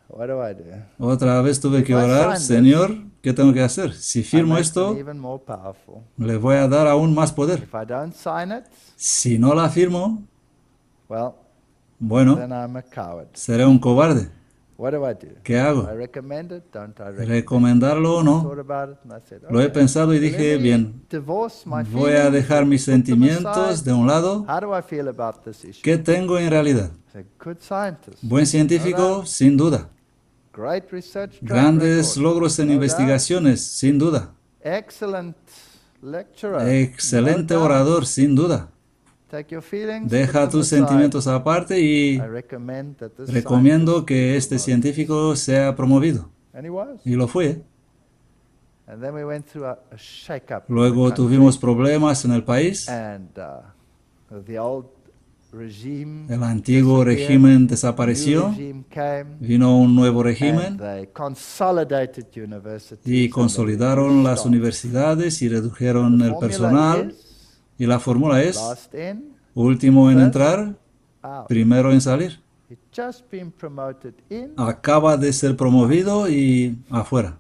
what do I do? Otra vez tuve que If I orar, sign Señor, ¿qué tengo que hacer? Si I firmo make them esto, even more powerful. le voy a dar aún más poder. If I don't sign it, Si no la firmo, well, bueno, then I'm a coward. seré un cobarde. What do I do? ¿Qué hago? I recommend it, don't I recommend it? ¿Recomendarlo o I no? thought about it and I said, Lo he okay, pensado y let dije, me bien, divorce my voy a feelings, dejar mis put them sentimientos aside. de un lado. How do I feel about this issue? ¿Qué tengo en realidad? He's a good scientist. Buen científico, sin duda. Great research track Grandes record. logros en No doubt. investigaciones, sin duda. Excellent lecturer. Excelente No doubt. orador, sin duda. Take your feelings, Deja put them tus aside. sentimientos aparte y I recommend that this recomiendo scientist que be este promoted. científico sea promovido. And he was. Y lo fue. And then we went through a shake-up. in Luego the country. tuvimos problemas en el país. And the old regime El antiguo disappeared, régimen new desapareció. regime came, Vino un nuevo and régimen they consolidated universities y and consolidaron reduced las staff. universidades y redujeron The el formula personal. is Y la fórmula es last in, último en first entrar, out. primero en salir. He'd just been promoted in. Acaba de ser promovido y afuera.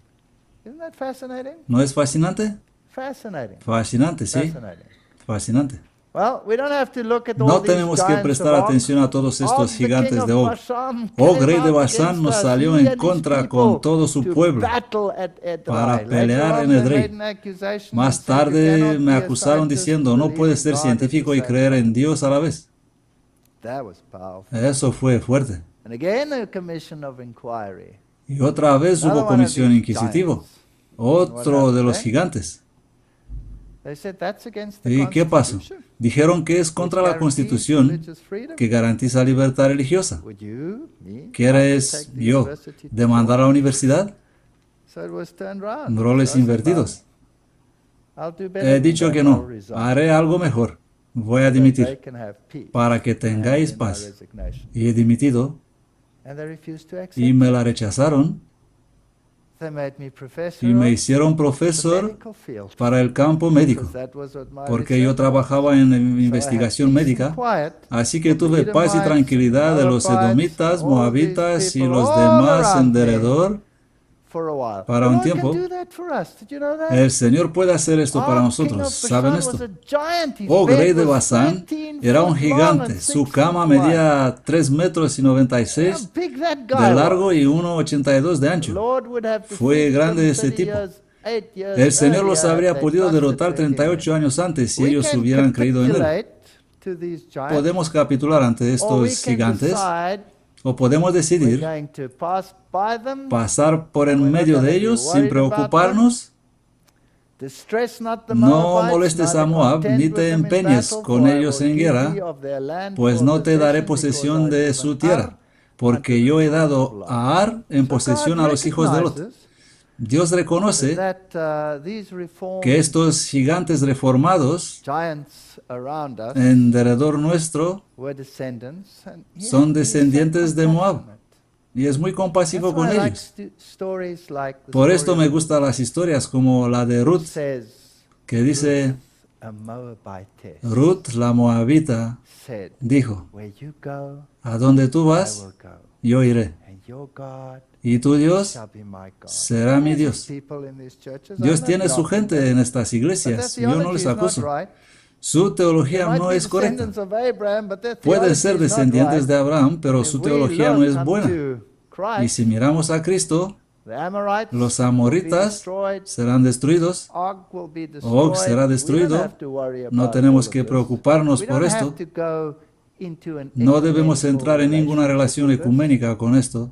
Isn't that fascinating? ¿No es fascinante? Fascinating. Fascinante, sí. Fascinating. Fascinante. Well, we don't have to look at all No these tenemos que giants prestar of Og. atención a todos estos Og, the king gigantes of de Og. Bashan, Og, came rey de out Basán, against nos us, salió he en and his contra people, con todo su to pueblo battle at Edrei. para Later pelear on, en they Edrei. made an accusation Más and said, "You tarde cannot me be a acusaron scientist, diciendo, no believe puedes in ser God at the científico y same creer time." en Dios a la vez. That was powerful. Eso fue fuerte. And again, a commission of inquiry. Y otra vez Another hubo one of comisión these inquisitivo. giants. Otro de los happened then? gigantes. They said, "That's against the ¿Y qué pasó? Constitution, Dijeron que es which contra la guarantees Constitución religious freedom." que garantiza libertad religiosa. Would you, me, ¿Quieres undertake the yo university to demandar a la universidad? So it was turned round. Roles So I said, invertidos. "Well, I'll do better He than dicho that. que I'll no. resign, Haré algo mejor. Voy a so that they dimitir can have peace." para que And tengáis in my paz. resignation. Y he dimitido And they refused to accept y me it. la rechazaron They made me professor y me of hicieron the profesor medical field, para el campo médico, because that was what my porque yo research trabajaba was. en So I had investigación peace médica. and quiet Así que from the tuve paz y Edomites, tranquilidad de los Moabites, edomitas, all moabitas these y people los all demás en around me derredor. for a while. Para The un Lord tiempo. can do that for us. Did you know that? El Señor puede hacer esto para Og, king nosotros. of ¿Saben Bashan, esto? was a giant. His Og, bed rey de was Basán, 13 era un foot long and gigante. 6 Su feet cama wide. medía 3 metros y How 96 big that de guy largo was. y 1,82 de The ancho. Lord would have Fue defeated grande them ese 30 tipo. years, 8 years El Señor los earlier habría if they podido trusted derrotar to him. 38 años antes si We ellos can hubieran creído en Él. capitulate to these giants, Podemos capitular ante or we estos can gigantes decide o podemos we're decidir going to pass by them, pasar por We're en not medio gonna de be ellos sin worried about preocuparnos. distress not the No Moabites, molestes neither a Moab, contend ni with te them in empeñes battle, con for I ellos will en give guerra, thee of their land pues for no te daré possession, posesión because I de give su an tierra, Ar porque unto the yo he children of dado Lot. a Ar en So posesión God a los hijos de Lot. recognizes Dios reconoce that these reformed que estos gigantes reformados giants around us en derredor nuestro were descendants, and son he's descendientes de Moab, compassionate. y es muy That's compasivo why con I like ellos. stories like the Por story esto me of gustan las historias como la de Ruth Ruth, says, que dice, a Moabitess Ruth la Moabita said, dijo, "Where you go, a donde tú I vas, will go, yo iré, and your God y tu Dios shall be my God." será mi There's Dios. people in these churches, Dios I'm tiene not su knocking gente them, en estas but their iglesias, yo no theology les is not acuso. right. Su They teología might no be es correcta. descendants of Abraham, but their Pueden theology ser is not descendientes right. de Abraham, pero If su we teología no look es buena. unto Y Christ, si miramos a Cristo, the Amorites los will be amorritas destroyed, serán destruidos, Og will be Og destroyed. será We destruido. don't have to worry No about tenemos all of que this. preocuparnos We por don't esto. have to go into an No debemos ecumenical entrar en ninguna relationship relación with this. ecuménica con esto.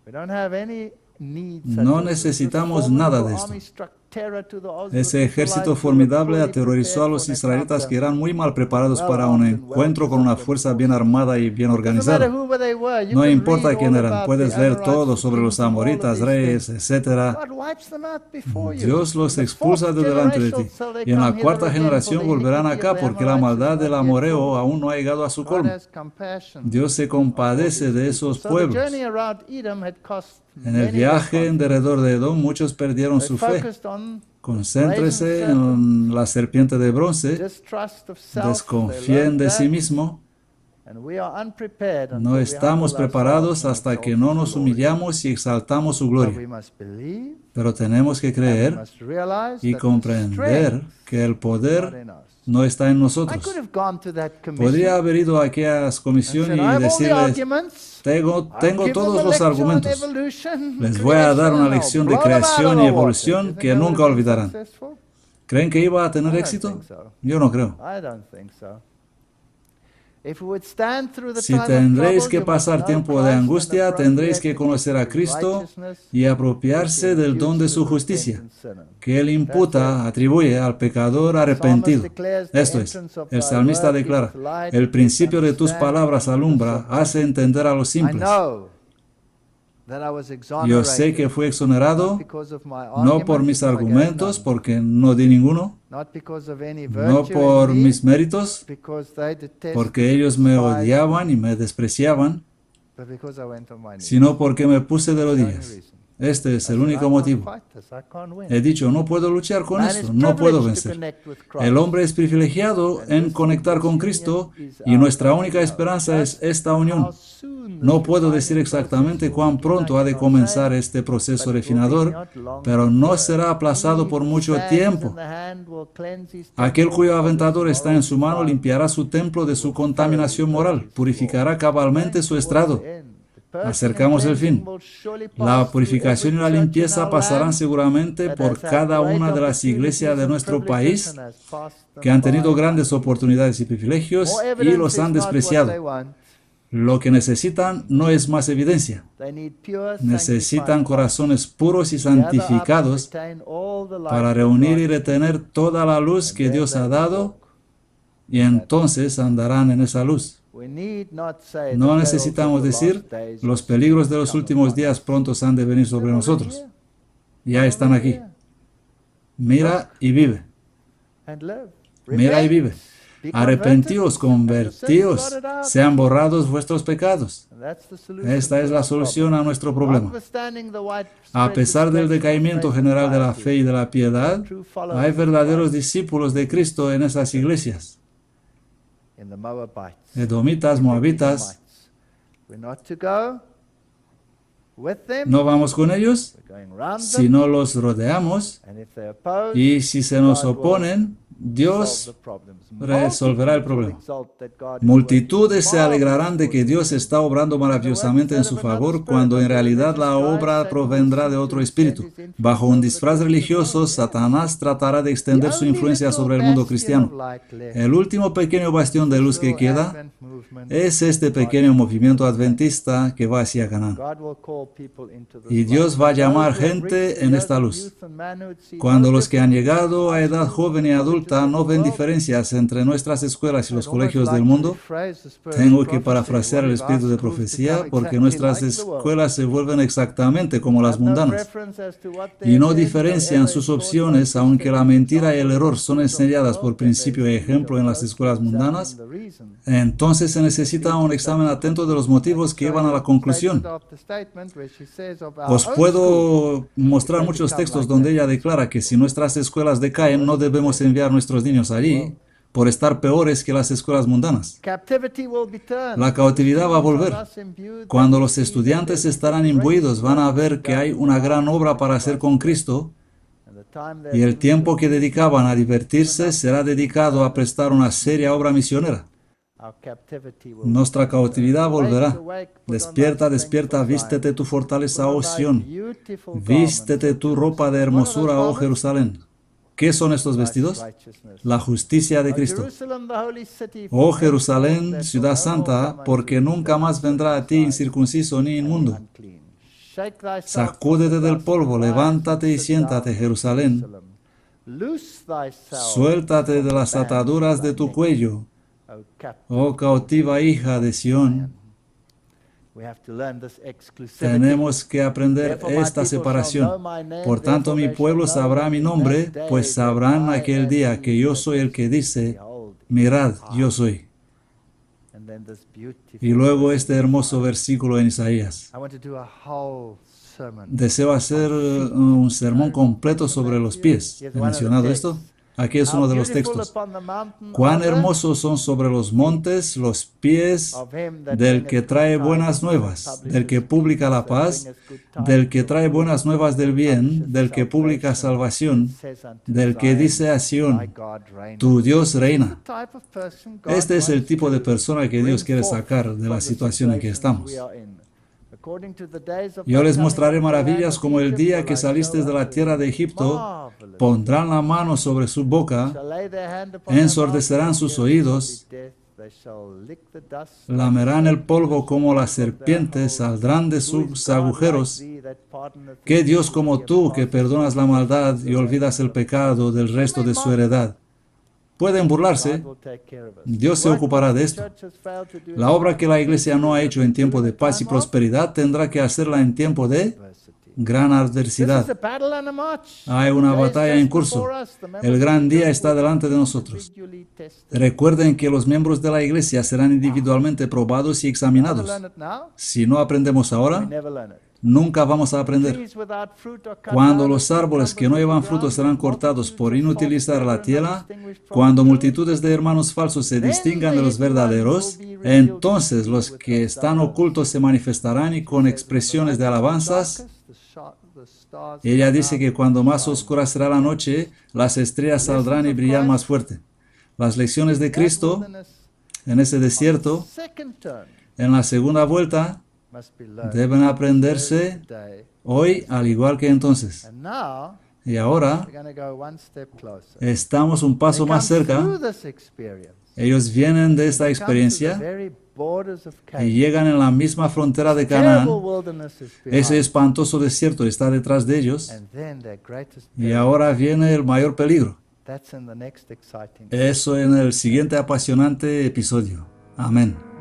We don't have any needs No such as this. necesitamos This nada de formidable esto. army struck Ese ejército formidable aterrorizó a los israelitas que eran muy mal preparados para un encuentro con una fuerza bien armada y bien organizada. No importa quién eran, puedes leer todo sobre los amoritas, reyes, etc. Dios los expulsa de delante de ti. Y en la cuarta generación volverán acá porque la maldad del amoreo aún no ha llegado a su colmo. Dios se compadece de esos pueblos. En el viaje en derredor de Edom, muchos perdieron su fe. Concéntrese en la serpiente de bronce, desconfíen de sí mismo. No estamos preparados hasta que no nos humillamos y exaltamos su gloria. Pero tenemos que creer y comprender que el poder no está en nosotros. Podría haber ido a aquellas comisiones y decirles, tengo todos los argumentos. Les voy a dar una lección de creación y evolución que nunca olvidarán. ¿Creen que iba a tener éxito? Yo no creo. Si tendréis que pasar tiempo de angustia, tendréis que conocer a Cristo y apropiarse del don de su justicia, que Él imputa, atribuye al pecador arrepentido. Esto es, el salmista declara, el principio de tus palabras alumbra, hace entender a los simples. Yo sé que fui exonerado no por mis argumentos, porque no di ninguno, no por mis méritos, porque ellos me odiaban y me despreciaban, sino porque me puse de rodillas. Este es el único motivo. He dicho, no puedo luchar con esto, no puedo vencer. El hombre es privilegiado en conectar con Cristo y nuestra única esperanza es esta unión. No puedo decir exactamente cuán pronto ha de comenzar este proceso refinador, pero no será aplazado por mucho tiempo. Aquel cuyo aventador está en su mano limpiará su templo de su contaminación moral, purificará cabalmente su estrado. Acercamos el fin. La purificación y la limpieza pasarán seguramente por cada una de las iglesias de nuestro país que han tenido grandes oportunidades y privilegios y los han despreciado. Lo que necesitan no es más evidencia. Necesitan corazones puros y santificados para reunir y retener toda la luz que Dios ha dado y entonces andarán en esa luz. No necesitamos decir, los peligros de los últimos días prontos han de venir sobre nosotros. Ya están aquí. Mira y vive. Mira y vive. Arrepentíos, convertíos, sean borrados vuestros pecados. Esta es la solución a nuestro problema. A pesar del decaimiento general de la fe y de la piedad, hay verdaderos discípulos de Cristo en esas iglesias. Edomitas, moabitas. No vamos con ellos, sino los rodeamos, y si se nos oponen, Dios resolverá el problema. Multitudes se alegrarán de que Dios está obrando maravillosamente en su favor, cuando en realidad la obra provendrá de otro espíritu. Bajo un disfraz religioso, Satanás tratará de extender su influencia sobre el mundo cristiano. El último pequeño bastión de luz que queda es este pequeño movimiento adventista que va hacia Canaán. Y Dios va a llamar gente en esta luz. Cuando los que han llegado a edad joven y adulta no ven diferencias entre nuestras escuelas y los colegios del mundo, tengo que parafrasear el espíritu de profecía, porque nuestras escuelas se vuelven exactamente como las mundanas y no diferencian sus opciones, aunque la mentira y el error son enseñadas por principio y ejemplo en las escuelas mundanas. Entonces se necesita un examen atento de los motivos que llevan a la conclusión. Os puedo mostrar muchos textos donde ella declara que si nuestras escuelas decaen, no debemos enviar nuestros niños allí por estar peores que las escuelas mundanas. La cautividad va a volver. Cuando los estudiantes estarán imbuidos, van a ver que hay una gran obra para hacer con Cristo, y el tiempo que dedicaban a divertirse será dedicado a prestar una seria obra misionera. Nuestra cautividad volverá. Despierta, despierta, vístete tu fortaleza, oh Sión. Vístete tu ropa de hermosura, oh Jerusalén. ¿Qué son estos vestidos? La justicia de Cristo. Oh Jerusalén, ciudad santa, porque nunca más vendrá a ti incircunciso ni inmundo. Sacúdete del polvo, levántate y siéntate, Jerusalén. Suéltate de las ataduras de tu cuello, oh cautiva hija de Sión. Tenemos que aprender esta separación. Por tanto, mi pueblo sabrá mi nombre, pues sabrán aquel día que yo soy el que dice, mirad, yo soy. Y luego este hermoso versículo en Isaías. Deseo hacer un sermón completo sobre los pies. ¿He mencionado esto? Aquí es uno de los textos. Cuán hermosos son sobre los montes los pies del que trae buenas nuevas, del que publica la paz, del que trae buenas nuevas del bien, del que publica salvación, del que dice a Sión, tu Dios reina. Este es el tipo de persona que Dios quiere sacar de la situación en que estamos. Yo les mostraré maravillas como el día que salisteis de la tierra de Egipto. Pondrán la mano sobre su boca, ensordecerán sus oídos, lamerán el polvo como las serpientes, saldrán de sus agujeros. ¿Qué Dios como tú que perdonas la maldad y olvidas el pecado del resto de su heredad? Pueden burlarse, Dios se ocupará de esto. La obra que la iglesia no ha hecho en tiempo de paz y prosperidad tendrá que hacerla en tiempo de gran adversidad. Hay una batalla en curso. El gran día está delante de nosotros. Recuerden que los miembros de la iglesia serán individualmente probados y examinados. Si no aprendemos ahora, nunca vamos a aprender. Cuando los árboles que no llevan frutos serán cortados por inutilizar la tierra, cuando multitudes de hermanos falsos se distingan de los verdaderos, entonces los que están ocultos se manifestarán y con expresiones de alabanzas. Ella dice que cuando más oscura será la noche, las estrellas saldrán y brillarán más fuerte. Las lecciones de Cristo en ese desierto, en la segunda vuelta, deben aprenderse hoy al igual que entonces. Y ahora estamos un paso más cerca. Ellos vienen de esta experiencia y llegan en la misma frontera de Canaán. Ese espantoso desierto está detrás de ellos. Y ahora viene el mayor peligro. Eso en el siguiente apasionante episodio. Amén.